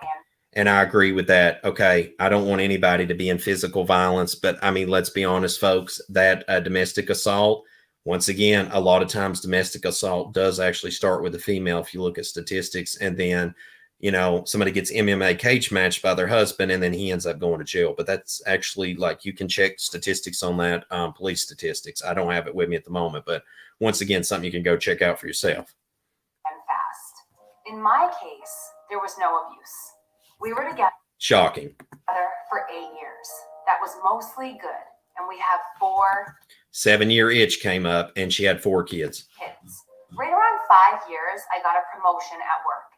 And I agree with that. Okay. I don't want anybody to be in physical violence, but I mean, let's be honest, folks, that domestic assault, once again, a lot of times domestic assault does actually start with the female. If you look at statistics, and then you know, somebody gets MMA cage matched by their husband and then he ends up going to jail. But that's actually, like, you can check statistics on that, police statistics. I don't have it with me at the moment, but once again, something you can go check out for yourself. And fast. In my case, there was no abuse. We were together Shocking. for 8 years. That was mostly good. And we have 4 7-year itch came up and she had 4 kids. Right around 5 years, I got a promotion at work.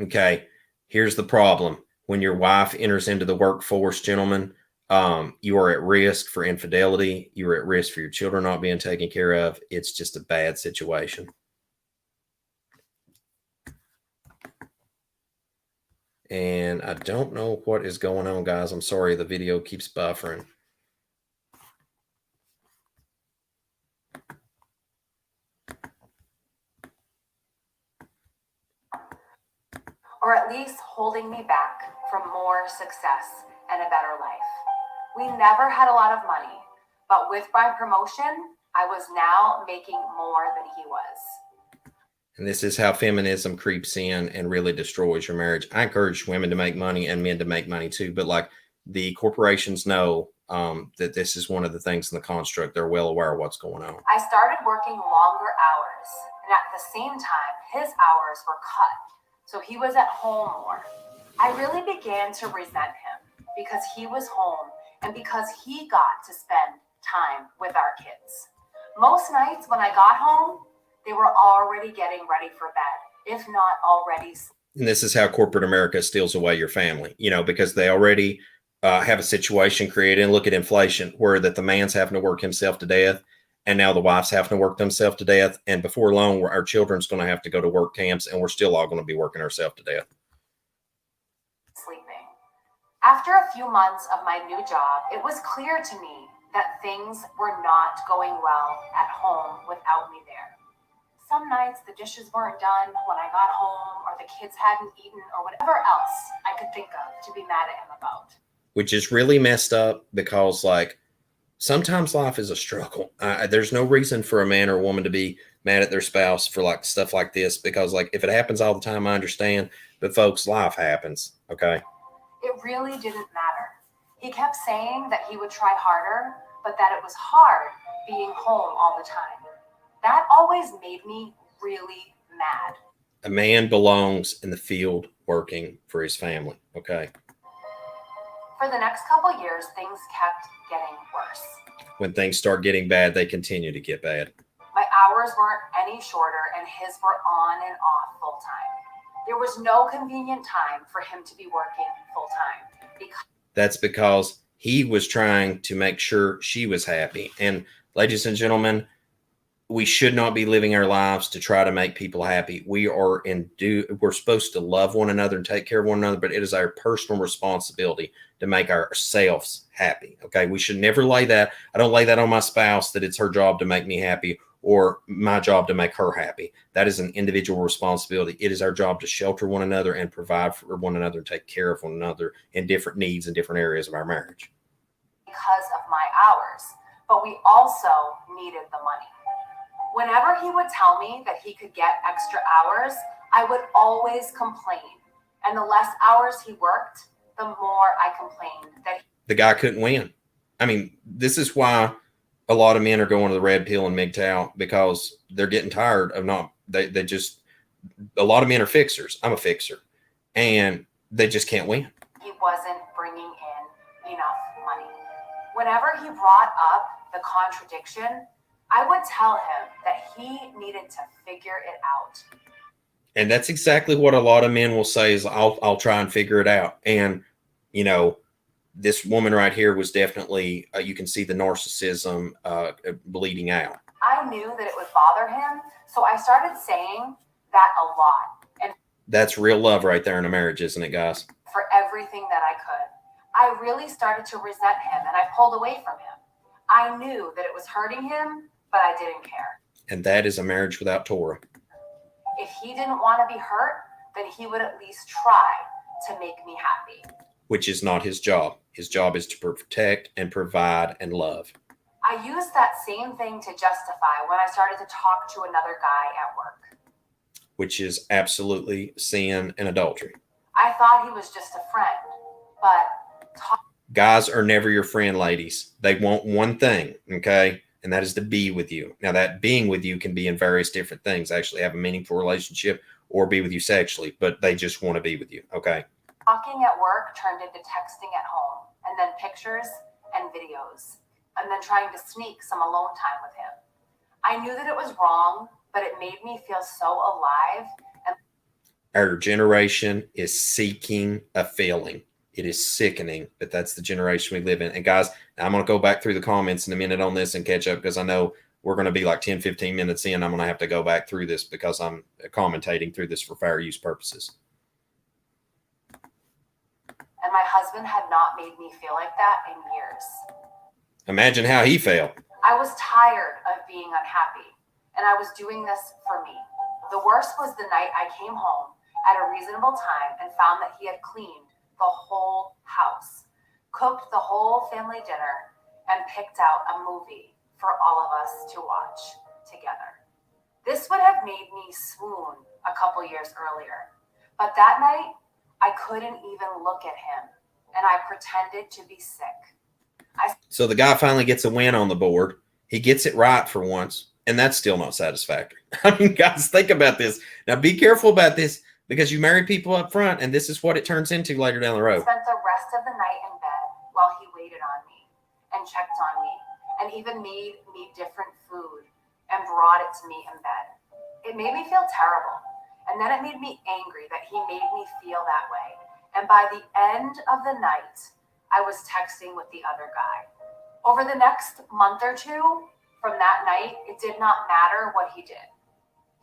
Okay, here's the problem. When your wife enters into the workforce, gentlemen, you are at risk for infidelity. You are at risk for your children not being taken care of. It's just a bad situation. And I don't know what is going on, guys. I'm sorry, the video keeps buffering. Or at least holding me back from more success and a better life. We never had a lot of money, but with my promotion, I was now making more than he was. And this is how feminism creeps in and really destroys your marriage. I encourage women to make money and men to make money too, but like the corporations know that this is one of the things in the construct. They're well aware of what's going on. I started working longer hours, and at the same time, his hours were cut, so he was at home more. I really began to resent him because he was home and because he got to spend time with our kids. Most nights when I got home, they were already getting ready for bed, if not already. And this is how corporate America steals away your family, you know, because they already have a situation created. And look at inflation, where that the man's having to work himself to death, and now the wife's having to work themselves to death. And before long, our children's going to have to go to work camps, and we're still all going to be working ourselves to death. Sleeping. After a few months of my new job, it was clear to me that things were not going well at home without me there. Some nights the dishes weren't done when I got home, or the kids hadn't eaten, or whatever else I could think of to be mad at him about. Which is really messed up, because like sometimes life is a struggle. There's no reason for a man or a woman to be mad at their spouse for like stuff like this, because like if it happens all the time, I understand, but folks, life happens. Okay. It really didn't matter. He kept saying that he would try harder, but that it was hard being home all the time. That always made me really mad. A man belongs in the field working for his family. Okay. For the next couple years, things kept getting worse. When things start getting bad, they continue to get bad. My hours weren't any shorter, and his were on and off full time. There was no convenient time for him to be working full time. That's because he was trying to make sure she was happy. And ladies and gentlemen, we should not be living our lives to try to make people happy. We're supposed to love one another and take care of one another, but it is our personal responsibility to make ourselves happy. Okay. We should never lay that. I don't lay that on my spouse, that it's her job to make me happy or my job to make her happy. That is an individual responsibility. It is our job to shelter one another and provide for one another and take care of one another in different needs in different areas of our marriage. Because of my hours, but we also needed the money. Whenever he would tell me that he could get extra hours, I would always complain. And the less hours he worked, the more I complained that the guy couldn't win. I mean, this is why a lot of men are going to the red pill and MGTOW, because they're getting tired of a lot of men are fixers. I'm a fixer, and they just can't win. He wasn't bringing in enough money. Whenever he brought up the contradiction, I would tell him that he needed to figure it out. And that's exactly what a lot of men will say is, I'll try and figure it out. And, you know, this woman right here was definitely, you can see the narcissism bleeding out. I knew that it would bother him, so I started saying that a lot. And that's real love right there in a marriage, isn't it, guys? For everything that I could. I really started to resent him, and I pulled away from him. I knew that it was hurting him, but I didn't care. And that is a marriage without Torah. If he didn't want to be hurt, then he would at least try to make me happy. Which is not his job. His job is to protect and provide and love. I used that same thing to justify when I started to talk to another guy at work. which is absolutely sin and adultery. I thought he was just a friend, but guys are never your friend, ladies. They want one thing, okay? And that is to be with you. Now, that being with you can be in various different things, actually have a meaningful relationship or be with you sexually, but they just want to be with you, okay? talking at work turned into texting at home, and then pictures and videos, and then trying to sneak some alone time with him. I knew that it was wrong, but it made me feel so alive. And our generation is seeking a feeling. It is sickening, but that's the generation we live in. And guys, I'm going to go back through the comments in a minute on this and catch up, because I know we're going to be like 10, 15 minutes in. I'm going to have to go back through this because I'm commentating through this for fair use purposes. And my husband had not made me feel like that in years. Imagine how he felt. I was tired of being unhappy, and I was doing this for me. The worst was the night I came home at a reasonable time and found that he had cleaned the whole house, cooked the whole family dinner, and picked out a movie for all of us to watch together. This would have made me swoon a couple years earlier, but that night I couldn't even look at him, and I pretended to be sick. So the guy finally gets a win on the board. He gets it right for once, and that's still not satisfactory. I mean, guys, think about this. Now, be careful about this, because you marry people up front, and this is what it turns into later down the road. I spent the rest of the night in bed while he waited on me and checked on me and even made me different food and brought it to me in bed. It made me feel terrible, and then it made me angry that he made me feel that way. And by the end of the night, I was texting with the other guy. Over the next month or two from that night, it did not matter what he did.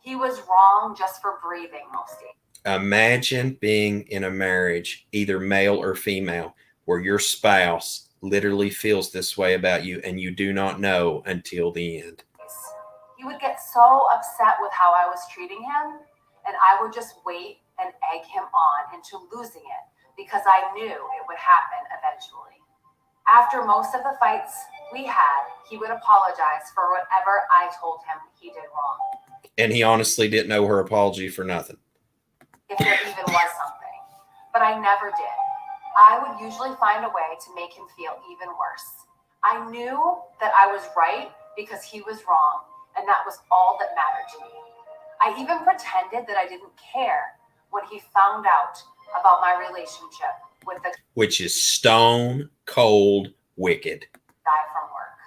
He was wrong just for breathing most days. Imagine being in a marriage, either male or female, where your spouse literally feels this way about you and you do not know until the end. He would get so upset with how I was treating him, and I would just wait and egg him on into losing it because I knew it would happen eventually. After most of the fights we had, he would apologize for whatever I told him he did wrong. And he honestly didn't owe her apology for nothing. If there even was something. But I never did. I would usually find a way to make him feel even worse. I knew that I was right because he was wrong, and that was all that mattered to me. I even pretended that I didn't care when he found out about my relationship with the which is stone cold wicked guy from work.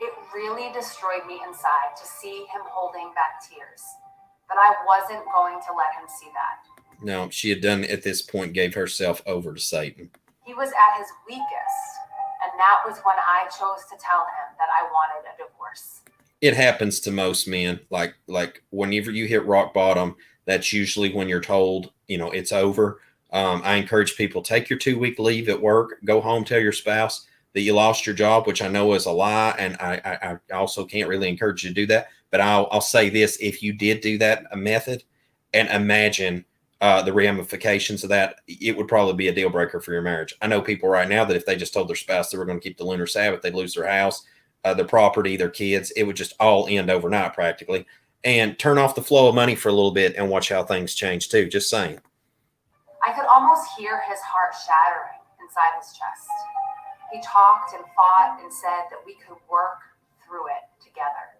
It really destroyed me inside to see him holding back tears. But I wasn't going to let him see that. No, she had done at this point, gave herself over to Satan. He was at his weakest, and that was when I chose to tell him that I wanted a divorce. It happens to most men. Like whenever you hit rock bottom, that's usually when you're told, it's over. I encourage people, take your 2-week leave at work, go home, tell your spouse that you lost your job, which I know is a lie. And I also can't really encourage you to do that. But I'll say this, if you did do that method, and imagine the ramifications of that, it would probably be a deal breaker for your marriage. I know people right now that if they just told their spouse they were going to keep the lunar Sabbath, they'd lose their house, their property, their kids. It would just all end overnight practically. And turn off the flow of money for a little bit and watch how things change too. Just saying. I could almost hear his heart shattering inside his chest. He talked and fought and said that we could work through it together.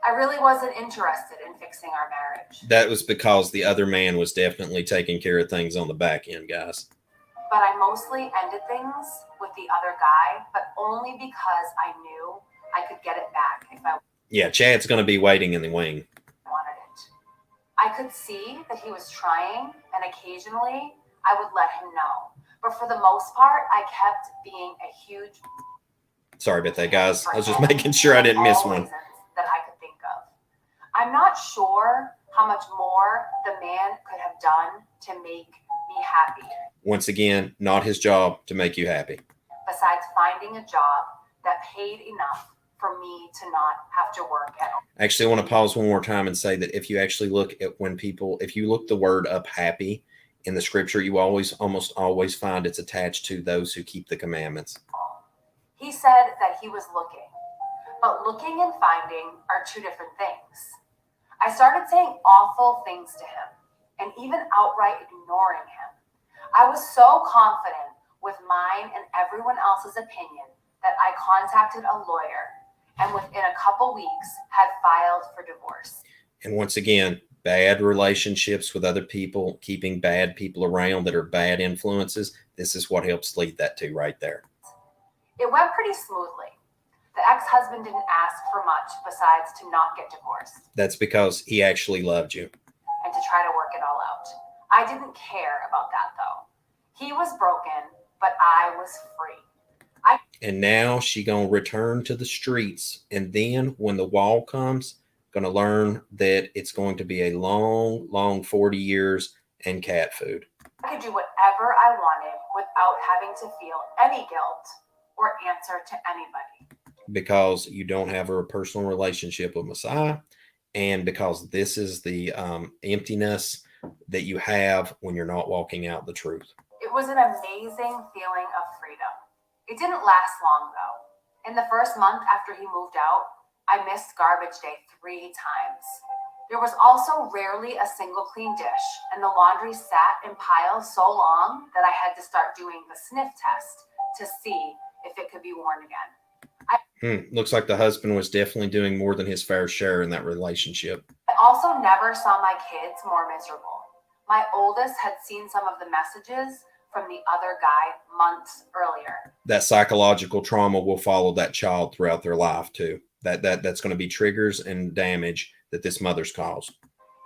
I really wasn't interested in fixing our marriage. That was because the other man was definitely taking care of things on the back end, guys. But I mostly ended things with the other guy, but only because I knew I could get it back if I Yeah, Chad's going to be waiting in the wing. wanted it. I could see that he was trying, and occasionally I would let him know. But for the most part, I kept being a huge... Sorry about that, guys. I was just making sure I didn't miss one. That I could think of. I'm not sure how much more the man could have done to make me happy. Once again, not his job to make you happy. Besides finding a job that paid enough for me to not have to work at all. Actually, I want to pause one more time and say that if you actually look at if you look the word up happy in the scripture, you almost always find it's attached to those who keep the commandments. He said that he was looking, but looking and finding are two different things. I started saying awful things to him and even outright ignoring him. I was so confident with mine and everyone else's opinion that I contacted a lawyer and within a couple weeks had filed for divorce. And once again, bad relationships with other people, keeping bad people around that are bad influences, this is what helps lead that to right there. It went pretty smoothly. The ex-husband didn't ask for much besides to not get divorced. That's because he actually loved you. And to try to work it all out. I didn't care about that though. He was broken, but I was free. And now she gonna return to the streets. And then when the wall comes, gonna learn that it's going to be a long, long 40 years and cat food. I could do whatever I wanted without having to feel any guilt or answer to anybody. Because you don't have a personal relationship with Messiah, and because this is the emptiness that you have when you're not walking out the truth. It was an amazing feeling of freedom. It didn't last long though. In the first month after he moved out, I missed garbage day 3 times. There was also rarely a single clean dish, and the laundry sat in piles so long that I had to start doing the sniff test to see if it could be worn again. Looks like the husband was definitely doing more than his fair share in that relationship. I also never saw my kids more miserable. My oldest had seen some of the messages from the other guy months earlier. That psychological trauma will follow that child throughout their life too. That's going to be triggers and damage that this mother's caused.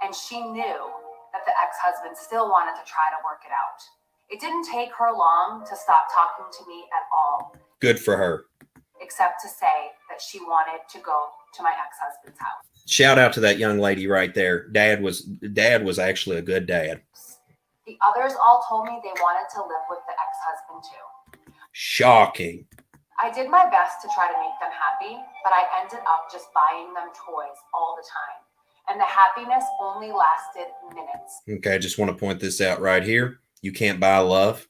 And she knew that the ex-husband still wanted to try to work it out. It didn't take her long to stop talking to me at all. Good for her. Except to say that she wanted to go to my ex-husband's house. Shout out to that young lady right there. Dad was actually a good dad. The others all told me they wanted to live with the ex-husband too. Shocking. I did my best to try to make them happy, but I ended up just buying them toys all the time. And the happiness only lasted minutes. Okay, I just want to point this out right here. You can't buy love,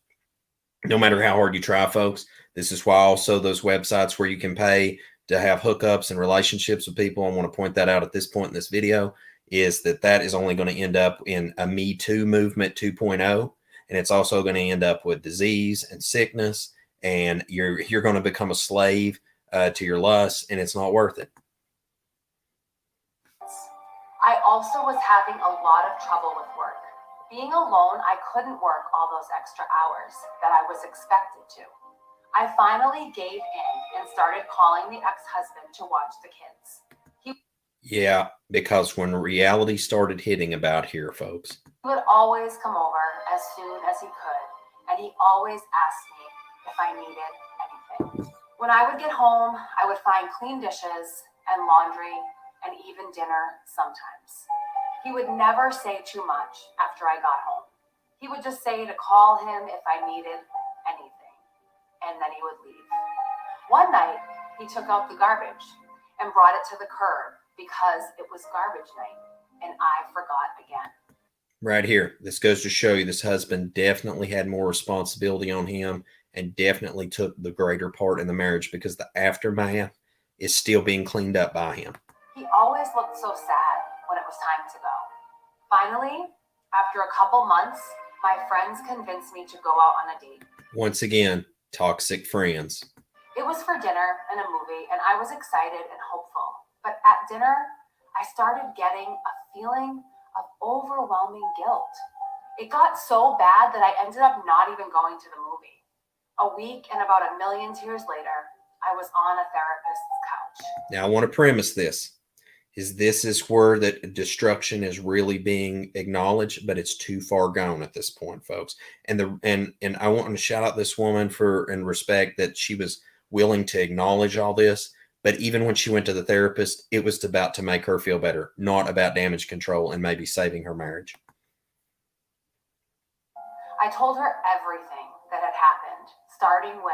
no matter how hard you try, folks. This is why also those websites where you can pay to have hookups and relationships with people, I want to point that out at this point in this video, is that is only going to end up in a Me Too movement 2.0. And it's also going to end up with disease and sickness. And you're going to become a slave to your lust, and it's not worth it. I also was having a lot of trouble with work. Being alone, I couldn't work all those extra hours that I was expected to. I finally gave in and started calling the ex-husband to watch the kids. Yeah, because when reality started hitting about here, folks. He would always come over as soon as he could, and he always asked me if I needed anything. When I would get home, I would find clean dishes and laundry and even dinner sometimes. He would never say too much after I got home. He would just say to call him if I needed anything, and then he would leave. One night, he took out the garbage and brought it to the curb because it was garbage night, and I forgot again. Right here, this goes to show you this husband definitely had more responsibility on him and definitely took the greater part in the marriage, because the aftermath is still being cleaned up by him. He always looked so sad when it was time to go. Finally, after a couple months, my friends convinced me to go out on a date. Once again, toxic friends. It was for dinner and a movie, and I was excited and hopeful. But at dinner, I started getting a feeling of overwhelming guilt. It got so bad that I ended up not even going to the movie. A week and about 1 million tears later, I was on a therapist's couch. Now, I want to premise this. This is where that destruction is really being acknowledged, but it's too far gone at this point, folks. And I want to shout out this woman and respect that she was willing to acknowledge all this. But even when she went to the therapist, it was about to make her feel better, not about damage control and maybe saving her marriage. I told her everything that had happened, starting with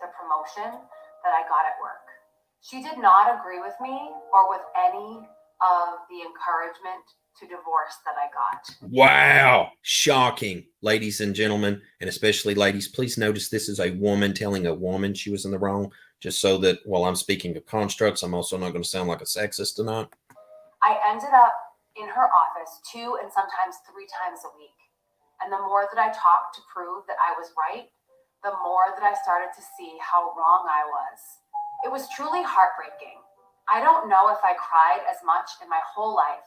the promotion that I got at work. She did not agree with me or with any of the encouragement to divorce that I got. Wow. Shocking. Ladies and gentlemen, and especially ladies, please notice this is a woman telling a woman she was in the wrong, just so that while I'm speaking of constructs, I'm also not going to sound like a sexist tonight. I ended up in her office 2 and sometimes 3 times a week. And the more that I talked to prove that I was right, the more that I started to see how wrong I was. It was truly heartbreaking. I don't know if I cried as much in my whole life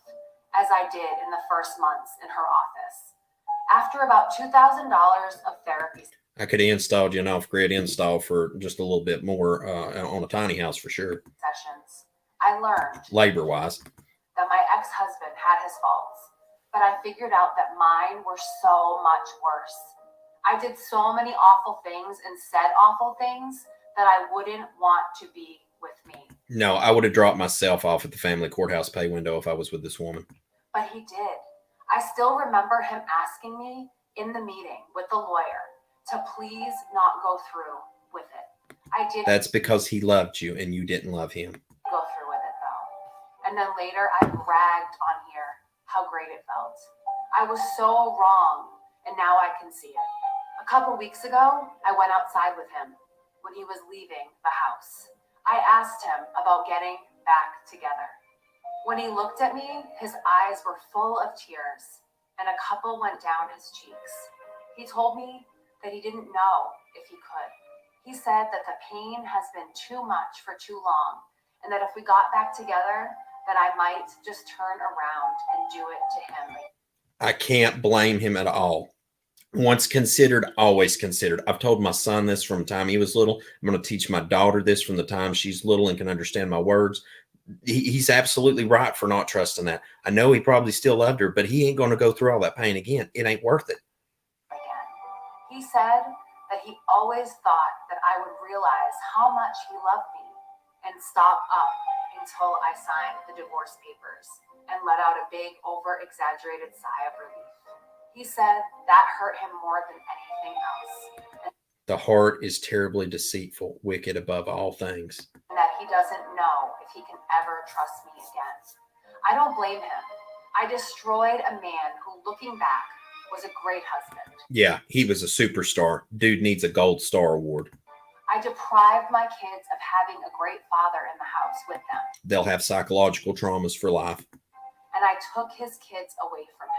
as I did in the first months in her office. After about $2,000 of therapy, I could have installed you an off-grid install for just a little bit more on a tiny house for sure. Sessions, I learned labor-wise that my ex-husband had his faults, but I figured out that mine were so much worse. I did so many awful things and said awful things that I wouldn't want to be with me. No, I would have dropped myself off at the family courthouse pay window if I was with this woman. But he did. I still remember him asking me in the meeting with the lawyer to please not go through with it. I did. That's because he loved you and you didn't love him. Go through with it though. And then later I bragged on here how great it felt. I was so wrong, and now I can see it. A couple weeks ago, I went outside with him when he was leaving the house. I asked him about getting back together. When he looked at me, his eyes were full of tears, and a couple went down his cheeks. He told me that he didn't know if he could. He said that the pain has been too much for too long, and that if we got back together, that I might just turn around and do it to him. I can't blame him at all. Once considered, always considered. I've told my son this from the time he was little. I'm going to teach my daughter this from the time she's little and can understand my words. He's absolutely right for not trusting that. I know he probably still loved her, but he ain't going to go through all that pain again. It ain't worth it. Again. He said that he always thought that I would realize how much he loved me and stop up until I signed the divorce papers and let out a big, over-exaggerated sigh of relief. He said that hurt him more than anything else. The heart is terribly deceitful, wicked above all things. And that he doesn't know if he can ever trust me again. I don't blame him. I destroyed a man who, looking back, was a great husband. Yeah, he was a superstar. Dude needs a gold star award. I deprived my kids of having a great father in the house with them. They'll have psychological traumas for life. And I took his kids away from him.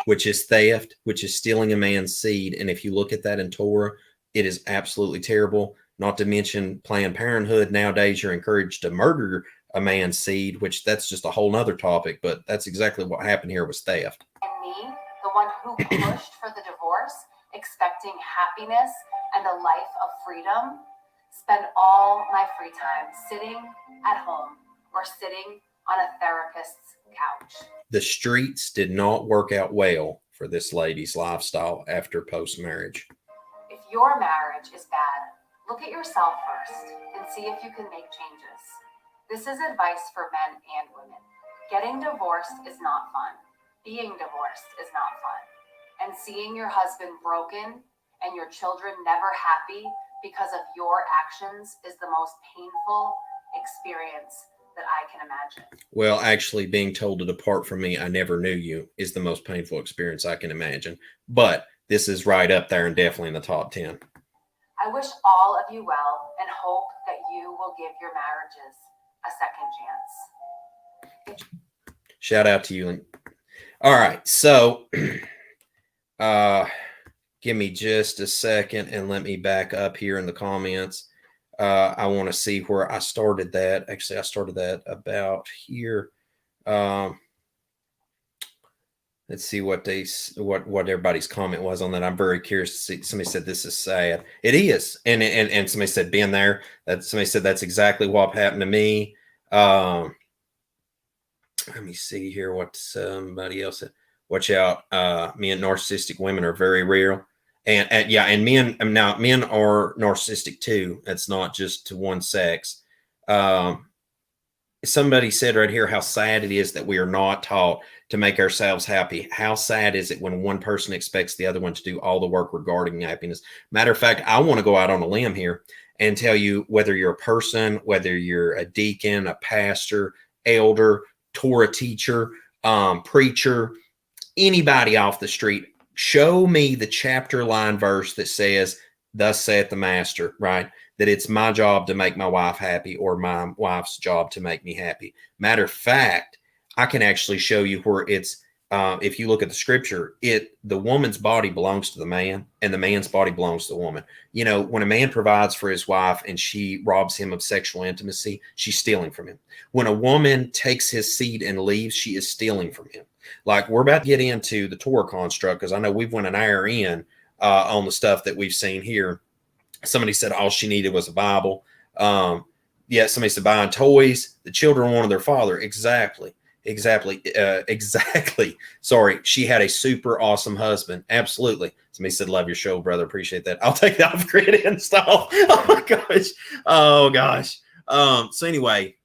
Which is theft, which is stealing a man's seed. And if you look at that in Torah, it is absolutely terrible. Not to mention Planned Parenthood. Nowadays, you're encouraged to murder a man's seed, which that's just a whole nother topic. But that's exactly what happened here was theft. And me, the one who pushed for the divorce, expecting happiness and a life of freedom, spend all my free time sitting at home or sitting on a therapist's couch. The streets did not work out well for this lady's lifestyle after post-marriage. If your marriage is bad, look at yourself first and see if you can make changes. This is advice for men and women. Getting divorced is not fun. Being divorced is not fun. And seeing your husband broken and your children never happy because of your actions is the most painful experience that I can imagine. Well, actually being told to depart from me, I never knew you, is the most painful experience I can imagine. But this is right up there and definitely in the top 10. I wish all of you well and hope that you will give your marriages a second chance. Shout out to you. All right. So give me just a second and let me back up here in the comments. I want to see where I started that. Actually, I started that about here. Let's see what everybody's comment was on that. I'm very curious to see. Somebody said this is sad. It is, and somebody said been there. That somebody said that's exactly what happened to me. Let me see here what somebody else said. Watch out, me and narcissistic women are very real. And yeah, and men are narcissistic too. It's not just to one sex. Somebody said right here how sad it is that we are not taught to make ourselves happy. How sad is it when one person expects the other one to do all the work regarding happiness? Matter of fact, I want to go out on a limb here and tell you, whether you're a person, whether you're a deacon, a pastor, elder, Torah teacher, preacher, anybody off the street, show me the chapter line verse that says, "Thus saith the master," right? That it's my job to make my wife happy or my wife's job to make me happy. Matter of fact, I can actually show you where it's, if you look at the scripture, the woman's body belongs to the man and the man's body belongs to the woman. You know, when a man provides for his wife and she robs him of sexual intimacy, she's stealing from him. When a woman takes his seed and leaves, she is stealing from him. Like, we're about to get into the Torah construct, because I know we've went an hour in on the stuff that we've seen here. Somebody said all she needed was a Bible. Yeah, somebody said buying toys. The children wanted their father. Exactly. Sorry. She had a super awesome husband. Absolutely. Somebody said, love your show, brother. Appreciate that. I'll take that off grid install. Oh my gosh. Oh gosh. So anyway,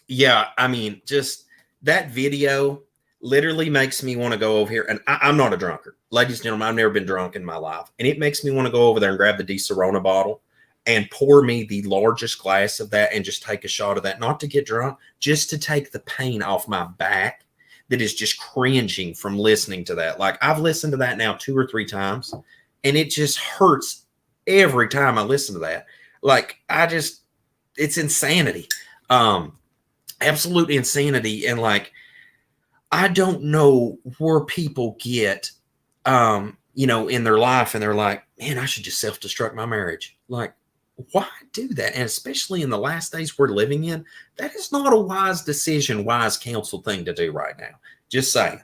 yeah, I mean, just that video literally makes me want to go over here. And I'm not a drunkard. Ladies and gentlemen, I've never been drunk in my life. And it makes me want to go over there and grab the DiSorona bottle and pour me the largest glass of that and just take a shot of that, not to get drunk, just to take the pain off my back that is just cringing from listening to that. Like, I've listened to that now 2 or 3 times, and it just hurts every time I listen to that. Like, it's insanity. Absolute insanity. And like, I don't know where people get, you know, in their life, and they're like, man, I should just self-destruct my marriage. Like, why do that? And especially in the last days we're living in, that is not a wise decision, wise counsel thing to do right now. Just saying.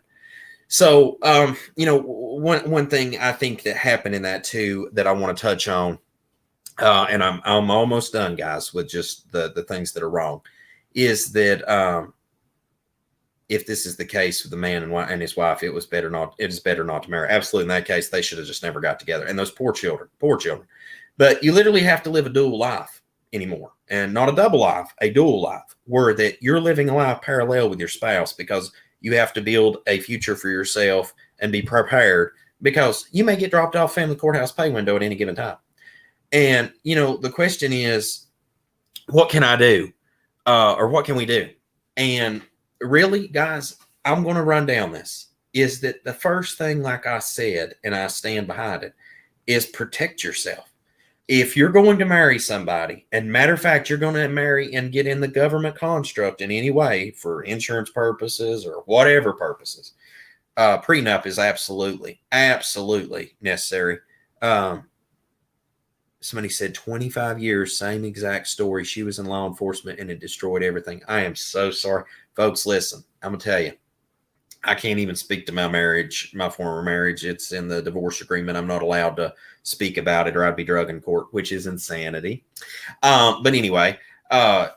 So, you know, one thing I think that happened in that too, that I want to touch on, and I'm almost done, guys, with just the things that are wrong, is that, if this is the case with the man and his wife, it is better not to marry. Absolutely. In that case, they should have just never got together. And those poor children. But you literally have to live a dual life anymore, and not a double life, a dual life, where that you're living a life parallel with your spouse, because you have to build a future for yourself and be prepared, because you may get dropped off family courthouse pay window at any given time. And, you know, the question is, what can I do? Or what can we do? And really, guys, I'm going to run down this, is that the first thing, like I said, and I stand behind it, is protect yourself. If you're going to marry somebody, and matter of fact, you're going to marry and get in the government construct in any way for insurance purposes or whatever purposes, prenup is absolutely necessary. Somebody said 25 years, same exact story. She was in law enforcement and it destroyed everything. I am so sorry. Folks, listen, I'm going to tell you, I can't even speak to my marriage, my former marriage. It's in the divorce agreement. I'm not allowed to speak about it, or I'd be drug in court, which is insanity. But anyway, I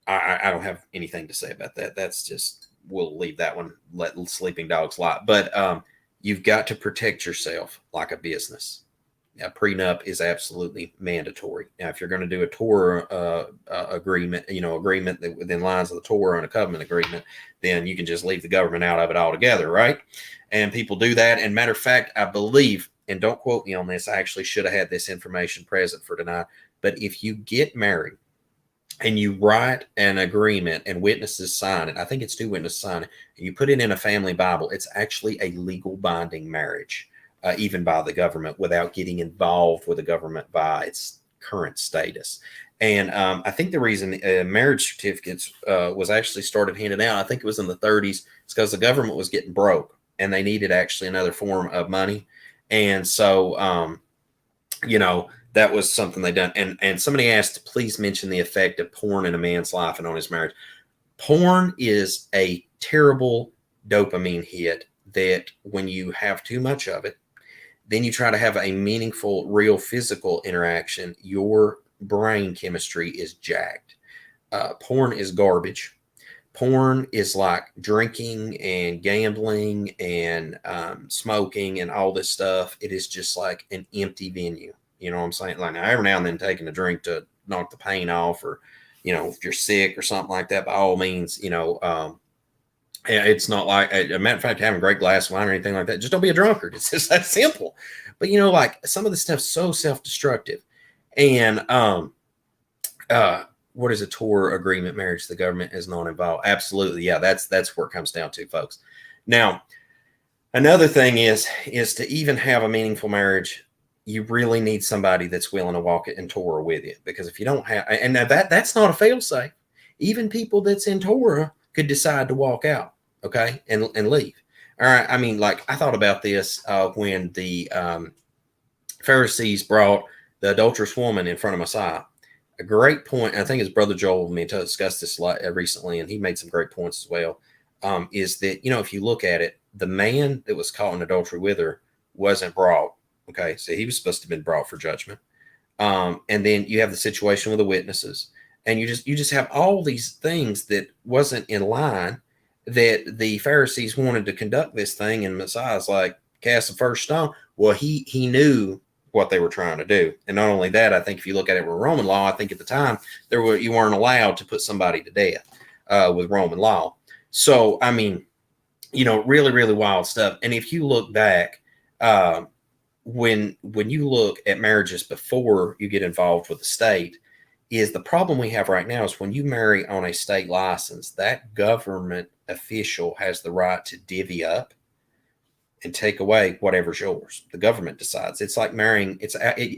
don't have anything to say about that. That's just, we'll leave that one, let sleeping dogs lie. But you've got to protect yourself like a business. A prenup is absolutely mandatory. Now, if you're going to do a Torah agreement, agreement that within lines of the Torah and a covenant agreement, then you can just leave the government out of it altogether, right? And people do that. And matter of fact, I believe, and don't quote me on this, I actually should have had this information present for tonight, but if you get married and you write an agreement and witnesses sign it, I think it's 2 witnesses sign it, and you put it in a family Bible, it's actually a legal binding marriage. Even by the government, without getting involved with the government by its current status. And I think the reason marriage certificates was actually started handed out, I think it was in the 30s, it's because the government was getting broke and they needed actually another form of money. And so, that was something they done. And somebody asked to please mention the effect of porn in a man's life and on his marriage. Porn is a terrible dopamine hit that when you have too much of it, then you try to have a meaningful, real physical interaction, your brain chemistry is jacked. Porn is garbage. Porn is like drinking and gambling and smoking and all this stuff. It is just like an empty venue. You know what I'm saying? Like, now, every now and then taking a drink to knock the pain off, or, if you're sick or something like that, by all means, it's not like, a matter of fact, having a great glass of wine or anything like that. Just don't be a drunkard. It's just that simple. But, like some of the stuff's so self-destructive. And what is a Torah agreement marriage? The government is not involved. Absolutely. Yeah, that's where it comes down to, folks. Now, another thing is to even have a meaningful marriage, you really need somebody that's willing to walk it in Torah with you. Because if you don't have, and now that's not a fail-safe. Even people that's in Torah could decide to walk out, okay, and leave. All right. I mean, like I thought about this when the Pharisees brought the adulterous woman in front of Messiah. A great point. I think his brother Joel and me discussed this a lot recently, and he made some great points as well. Is that, you know, if you look at it, the man that was caught in adultery with her wasn't brought. Okay, so he was supposed to have been brought for judgment. And then you have the situation with the witnesses, and you just have all these things that wasn't in line, that the Pharisees wanted to conduct this thing, and Messiah's like, cast the first stone. Well, he knew what they were trying to do. And not only that, I think if you look at it with Roman law, I think at the time you weren't allowed to put somebody to death with Roman law. So, I mean, you know, really, really wild stuff. And if you look back, when you look at marriages before you get involved with the state, is the problem we have right now is when you marry on a state license, that government official has the right to divvy up and take away whatever's yours. The government decides. It's like marrying.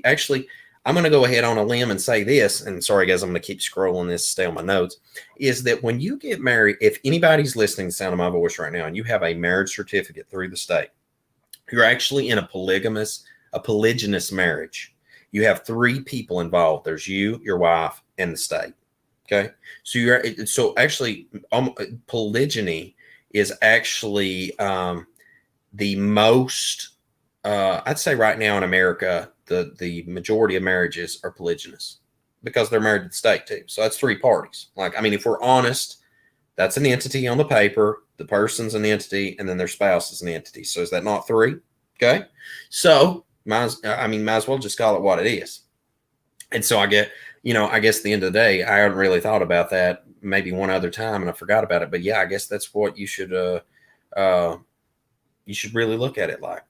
Actually, I'm going to go ahead on a limb and say this, and sorry guys, I'm going to keep scrolling this, stay on my notes, is that when you get married, if anybody's listening to the sound of my voice right now and you have a marriage certificate through the state, you're actually in a polygynous marriage. You have 3 people involved. There's you, your wife, and the state. Okay. So actually polygyny is actually the most, I'd say right now in America, the majority of marriages are polygynous because they're married to the state too. So that's 3 parties. Like, I mean, if we're honest, that's an entity on the paper, the person's an entity, and then their spouse is an entity. So is that not 3? Okay. So might as well just call it what it is. And so I guess at the end of the day, I hadn't really thought about that maybe one other time and I forgot about it. But yeah, I guess that's what you should really look at it like.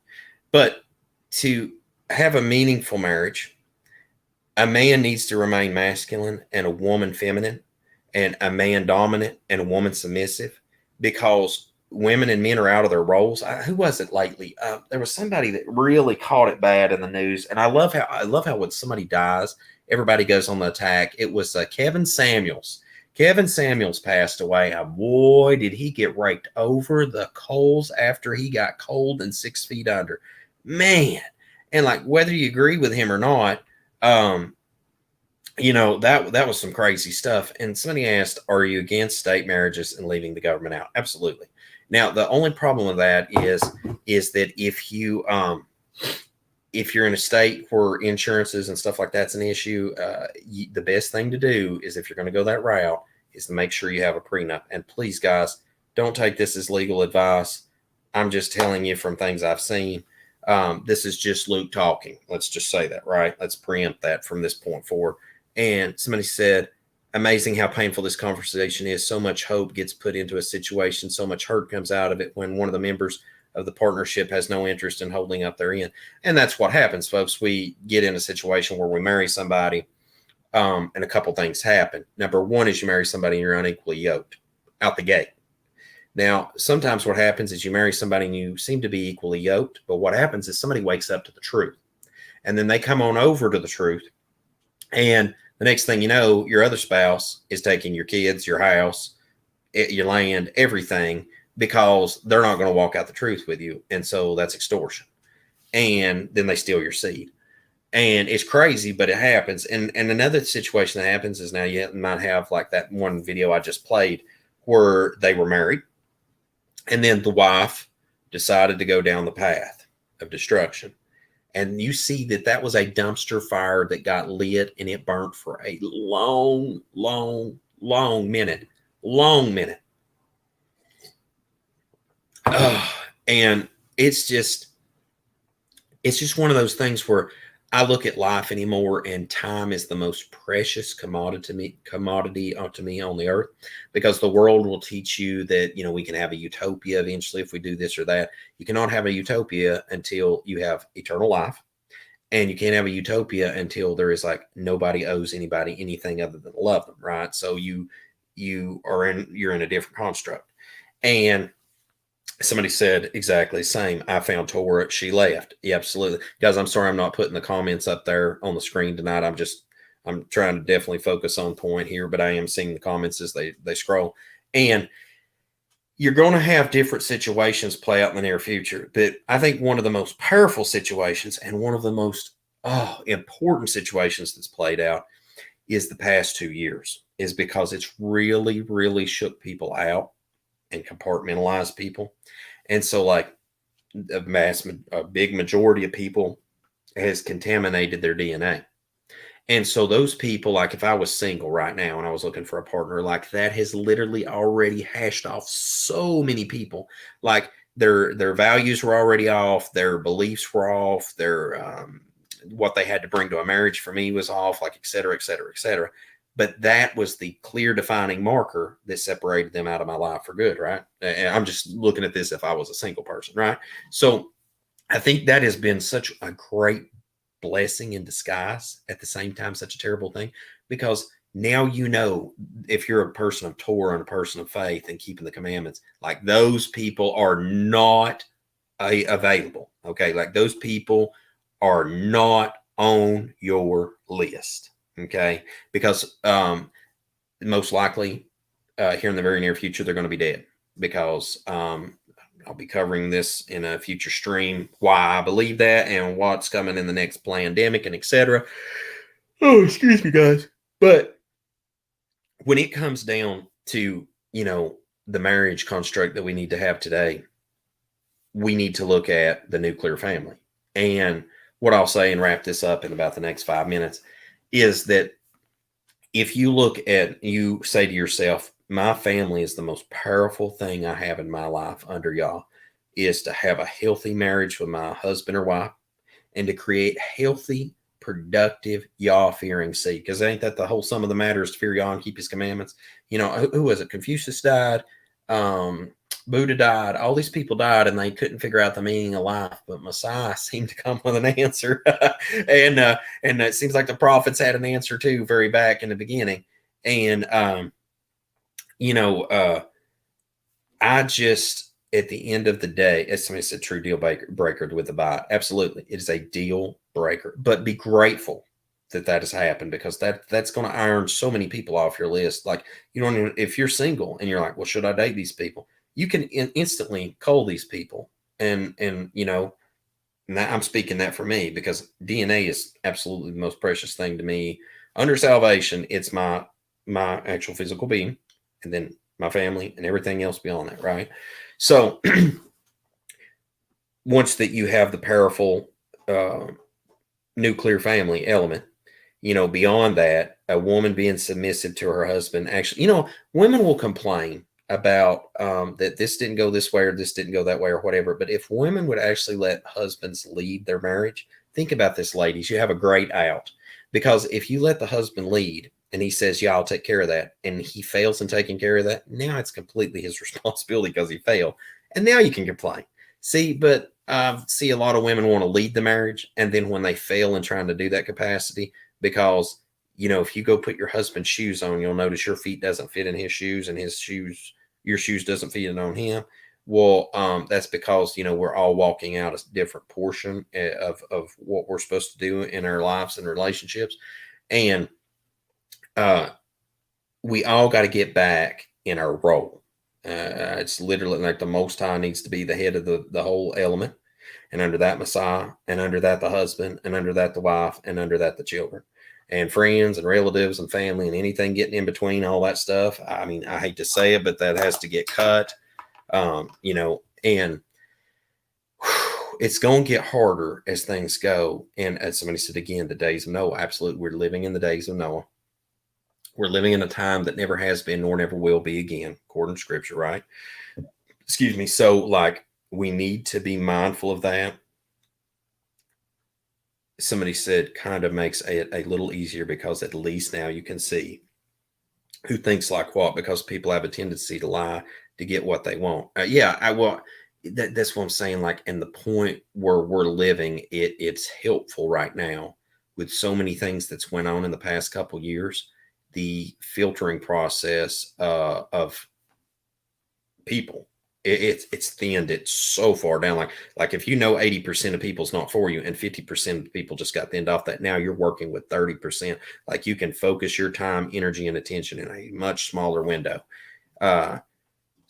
But to have a meaningful marriage, a man needs to remain masculine and a woman feminine, and a man dominant and a woman submissive, because women and men are out of their roles. Who was it lately? There was somebody that really caught it bad in the news, and I love how when somebody dies, everybody goes on the attack. It was Kevin Samuels. Kevin Samuels passed away. Boy, did he get raked over the coals after he got cold and 6 feet under. Man. And like, whether you agree with him or not, that was some crazy stuff. And somebody asked, are you against state marriages and leaving the government out? Absolutely. Now, the only problem with that is that if you're in a state where insurances and stuff like that's an issue, the best thing to do is, if you're going to go that route, is to make sure you have a prenup. And please, guys, don't take this as legal advice. I'm just telling you from things I've seen. This is just Luke talking. Let's just say that, right? Let's preempt that from this point forward. And somebody said, amazing how painful this conversation is. So much hope gets put into a situation. So much hurt comes out of it when one of the members of the partnership has no interest in holding up their end. And that's what happens, folks. We get in a situation where we marry somebody, and a couple things happen. Number one is you marry somebody and you're unequally yoked out the gate. Now, sometimes what happens is you marry somebody and you seem to be equally yoked, but what happens is somebody wakes up to the truth, and then they come on over to the truth, and the next thing you know, your other spouse is taking your kids, your house, your land, everything, because they're not going to walk out the truth with you. And so that's extortion. And then they steal your seed. And it's crazy, but it happens. And another situation that happens is, now you might have like that one video I just played where they were married, and then the wife decided to go down the path of destruction. And you see that was a dumpster fire that got lit, and it burnt for a long, long, long minute. Long minute. And it's just one of those things where I look at life anymore, and time is the most precious commodity to me on the earth, because the world will teach you that, we can have a utopia eventually if we do this or that. You cannot have a utopia until you have eternal life, and you can't have a utopia until there is like nobody owes anybody anything other than love them, right? So you're in a different construct. And somebody said exactly the same. I found Torah, she left. Yeah, absolutely. Guys, I'm sorry I'm not putting the comments up there on the screen tonight. I'm trying to definitely focus on point here, but I am seeing the comments as they scroll. And you're going to have different situations play out in the near future. But I think one of the most powerful situations and one of the most important situations that's played out is the past 2 years, is because it's really, really shook people out and compartmentalized people. And so like a big majority of people has contaminated their DNA. And so those people, like if I was single right now and I was looking for a partner, like that has literally already hashed off so many people. Like their values were already off, their beliefs were off, their what they had to bring to a marriage for me was off, like et cetera, et cetera, et cetera. But that was the clear defining marker that separated them out of my life for good, right? And I'm just looking at this if I was a single person, right? So I think that has been such a great blessing in disguise, at the same time such a terrible thing, because now you know, if you're a person of Torah and a person of faith and keeping the commandments, like those people are not available. Okay, like those people are not on your list. Okay, because most likely here in the very near future they're going to be dead, because I'll be covering this in a future stream, why I believe that and what's coming in the next pandemic and etc. Oh, excuse me, guys. But when it comes down to, you know, the marriage construct that we need to have today, we need to look at the nuclear family. And what I'll say and wrap this up in about the next 5 minutes is that if you look at, you say to yourself, my family is the most powerful thing I have in my life under y'all, is to have a healthy marriage with my husband or wife and to create healthy, productive, Yah-fearing seed. Because ain't that the whole sum of the matter, is to fear Yah and keep his commandments? You know, who was it? Confucius died. Buddha died. All these people died and they couldn't figure out the meaning of life. But Messiah seemed to come with an answer. and it seems like the prophets had an answer too, very back in the beginning. And, I just, at the end of the day, as somebody said, true deal breaker with the bite. Absolutely. It is a deal breaker, but be grateful that has happened, because that's going to iron so many people off your list. Like, you don't even, if you're single and you're like, well, should I date these people? You can instantly call these people. And I'm speaking that for me, because DNA is absolutely the most precious thing to me. Under salvation, it's my actual physical being, and then my family and everything else beyond that, right? So once that you have the powerful nuclear family element, beyond that, a woman being submissive to her husband. Actually, women will complain about that this didn't go this way or this didn't go that way or whatever. But if women would actually let husbands lead their marriage, think about this, ladies, you have a great out. Because if you let the husband lead and he says, yeah, I'll take care of that, and he fails in taking care of that, now it's completely his responsibility because he failed. And now you can complain. See, but see, a lot of women want to lead the marriage, and then when they fail in trying to do that capacity, because, if you go put your husband's shoes on, you'll notice your feet doesn't fit in his shoes, and your shoes doesn't fit on him. Well, that's because, we're all walking out a different portion of what we're supposed to do in our lives and relationships. And we all got to get back in our role. It's literally like the Most High needs to be the head of the whole element. And under that, Messiah, and under that, the husband, and under that, the wife, and under that, the children, and friends and relatives and family and anything getting in between, all that stuff. I mean, I hate to say it, but that has to get cut, and it's going to get harder as things go. And as somebody said again, the days of Noah, absolutely. We're living in the days of Noah. We're living in a time that never has been nor never will be again, according to scripture, right? Excuse me. So like, we need to be mindful of that. Somebody said kind of makes it a little easier, because at least now you can see who thinks like what, because people have a tendency to lie to get what they want. That's what I'm saying. Like, in the point where we're living, it's helpful right now with so many things that's went on in the past couple years. The filtering process of people, it's thinned it so far down. Like if 80% of people's not for you and 50% of people just got thinned off, that now you're working with 30%. Like, you can focus your time, energy, and attention in a much smaller window.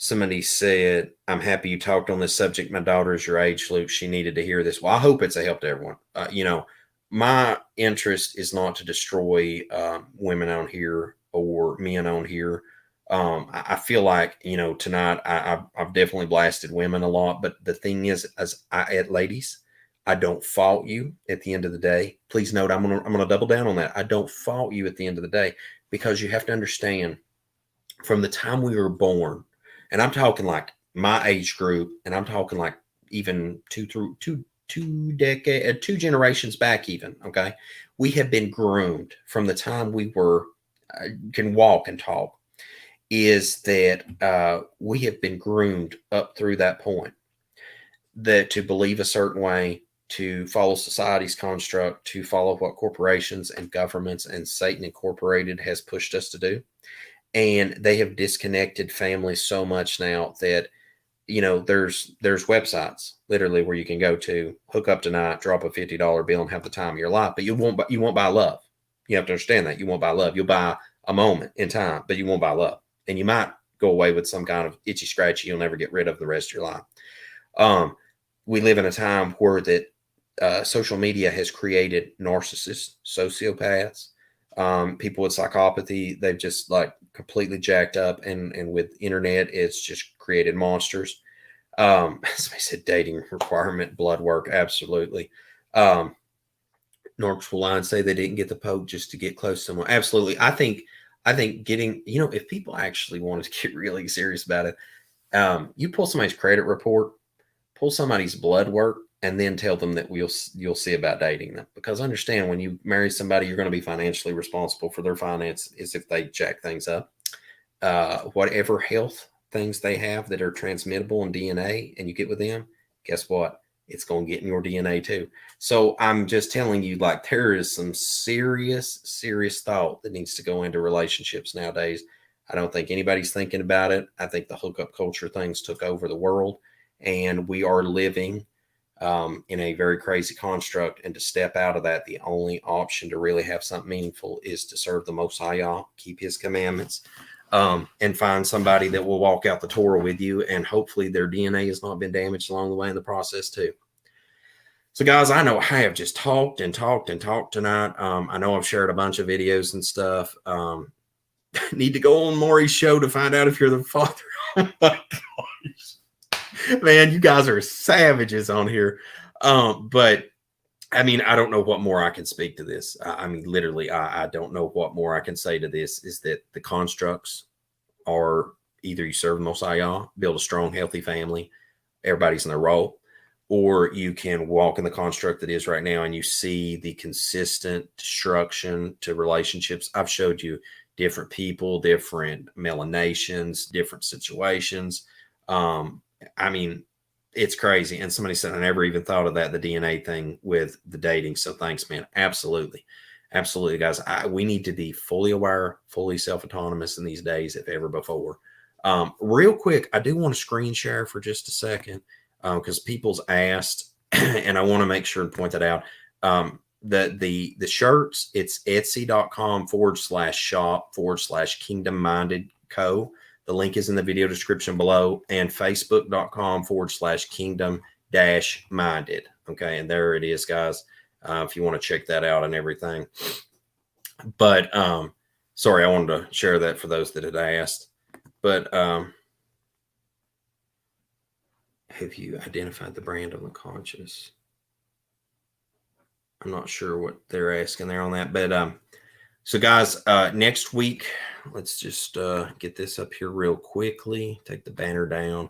Somebody said, I'm happy you talked on this subject. My daughter is your age, Luke. She needed to hear this. Well, I hope it's a help to everyone. My interest is not to destroy women on here or men on here. I feel like, tonight I've definitely blasted women a lot. But the thing is, ladies, I don't fault you at the end of the day. Please note, I'm gonna double down on that. I don't fault you at the end of the day, because you have to understand, from the time we were born, and I'm talking like my age group, and I'm talking like even two generations back even, okay? We have been groomed from the time we were can walk and talk, is that we have been groomed up through that point, that to believe a certain way, to follow society's construct, to follow what corporations and governments and Satan Incorporated has pushed us to do. And they have disconnected families so much now that, there's websites literally where you can go to, hook up tonight, drop a $50 bill and have the time of your life. But you won't buy love. You have to understand that. You won't buy love. You'll buy a moment in time, but you won't buy love. And you might go away with some kind of itchy scratchy you'll never get rid of the rest of your life. We live in a time where that social media has created narcissists, sociopaths, people with psychopathy. They've just like completely jacked up, and with internet, it's just created monsters. Somebody said dating requirement, blood work. Absolutely. Norks will lie and say they didn't get the Pope just to get close to someone. Absolutely. I think getting, if people actually wanted to get really serious about it, you pull somebody's credit report, pull somebody's blood work, and then tell them that you'll see about dating them. Because understand, when you marry somebody, you're going to be financially responsible for their finances if they jack things up. Whatever health things they have that are transmittable in DNA, and you get with them, guess what? It's going to get in your DNA too. So I'm just telling you, like, there is some serious thought that needs to go into relationships nowadays. I don't think anybody's thinking about it. I think the hookup culture things took over the world, and we are living in a very crazy construct. And to step out of that, the only option to really have something meaningful is to serve the Most High Yah, keep His commandments, and find somebody that will walk out the Torah with you, and hopefully their DNA has not been damaged along the way in the process too. So guys, I know I have just talked tonight. I know I've shared a bunch of videos and stuff. Need to go on Maury's show to find out if you're the father. Oh my gosh. Man, you guys are savages on here. But I mean, I don't know what more I can speak to this. I mean, literally, I don't know what more I can say to this. Is that the constructs are either you serve the Most High Yah, build a strong, healthy family, everybody's in their role, or you can walk in the construct that is right now, and you see the consistent destruction to relationships. I've showed you different people, different melanations, different situations. I mean, it's crazy. And somebody said, I never even thought of that, the DNA thing with the dating. So thanks, man. Absolutely. Absolutely, guys. We need to be fully aware, fully self-autonomous in these days, if ever before. Real quick, I do want to screen share for just a second, because people's asked, and I want to make sure to point that out. The shirts, it's etsy.com/shop/KingdomMindedCo. The link is in the video description below, and facebook.com/kingdom-minded. Okay. And there it is, guys. If you want to check that out and everything. But, sorry, I wanted to share that for those that had asked. But, have you identified the brand on the conscious? I'm not sure what they're asking there on that, but, so guys, next week, let's just get this up here real quickly. Take the banner down.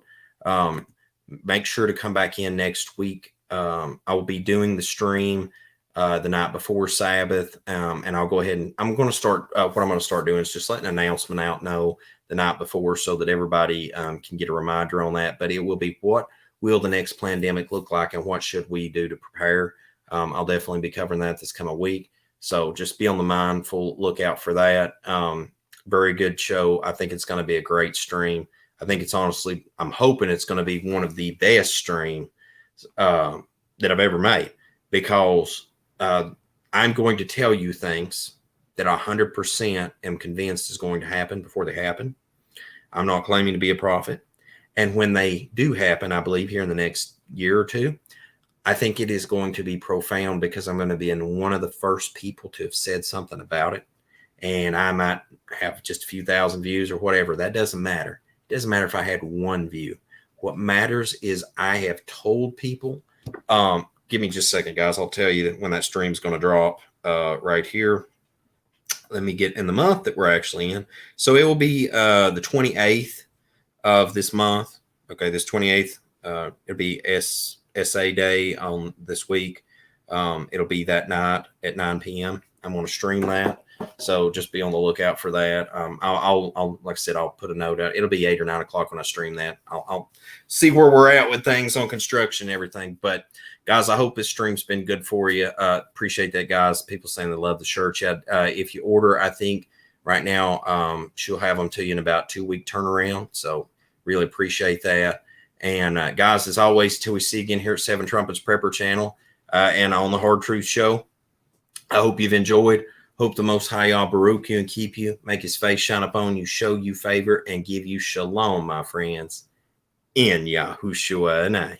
Make sure to come back in next week. I will be doing the stream the night before Sabbath, and I'll go ahead and I'm going to start. What I'm going to start doing is just letting an announcement out know the night before, so that everybody can get a reminder on that. But it will be, what will the next pandemic look like, and what should we do to prepare? I'll definitely be covering that this coming week. So just be on the mindful lookout for that. Very good show. I think it's going to be a great stream. I think it's honestly, I'm hoping it's going to be one of the best streams that I've ever made, because I'm going to tell you things that 100% am convinced is going to happen before they happen. I'm not claiming to be a prophet. And when they do happen, I believe here in the next year or two, I think it is going to be profound, because I'm going to be in one of the first people to have said something about it. And I might have just a few thousand views or whatever. That doesn't matter. It doesn't matter if I had one view. What matters is I have told people. Give me just a second, guys. I'll tell you when that stream's going to drop right here. Let me get in the month that we're actually in. So it will be the 28th of this month. Okay, this 28th. It'll be SA Day on this week. It'll be that night at 9 p.m. I'm going to stream that. So just be on the lookout for that. I'll like I said, I'll put a note out. It'll be 8 or 9 o'clock when I stream that. I'll see where we're at with things on construction and everything. But guys, I hope this stream's been good for you. Appreciate that, guys. People saying they love the shirts. If you order, I think right now she'll have them to you in about 2-week turnaround. So really appreciate that. And guys, as always, till we see you again here at Seven Trumpets Prepper Channel and on the Hard Truth Show, I hope you've enjoyed. Hope the Most High Yah Baruch you and keep you, make his face shine upon you, show you favor, and give you shalom, my friends, in Yahushua's name.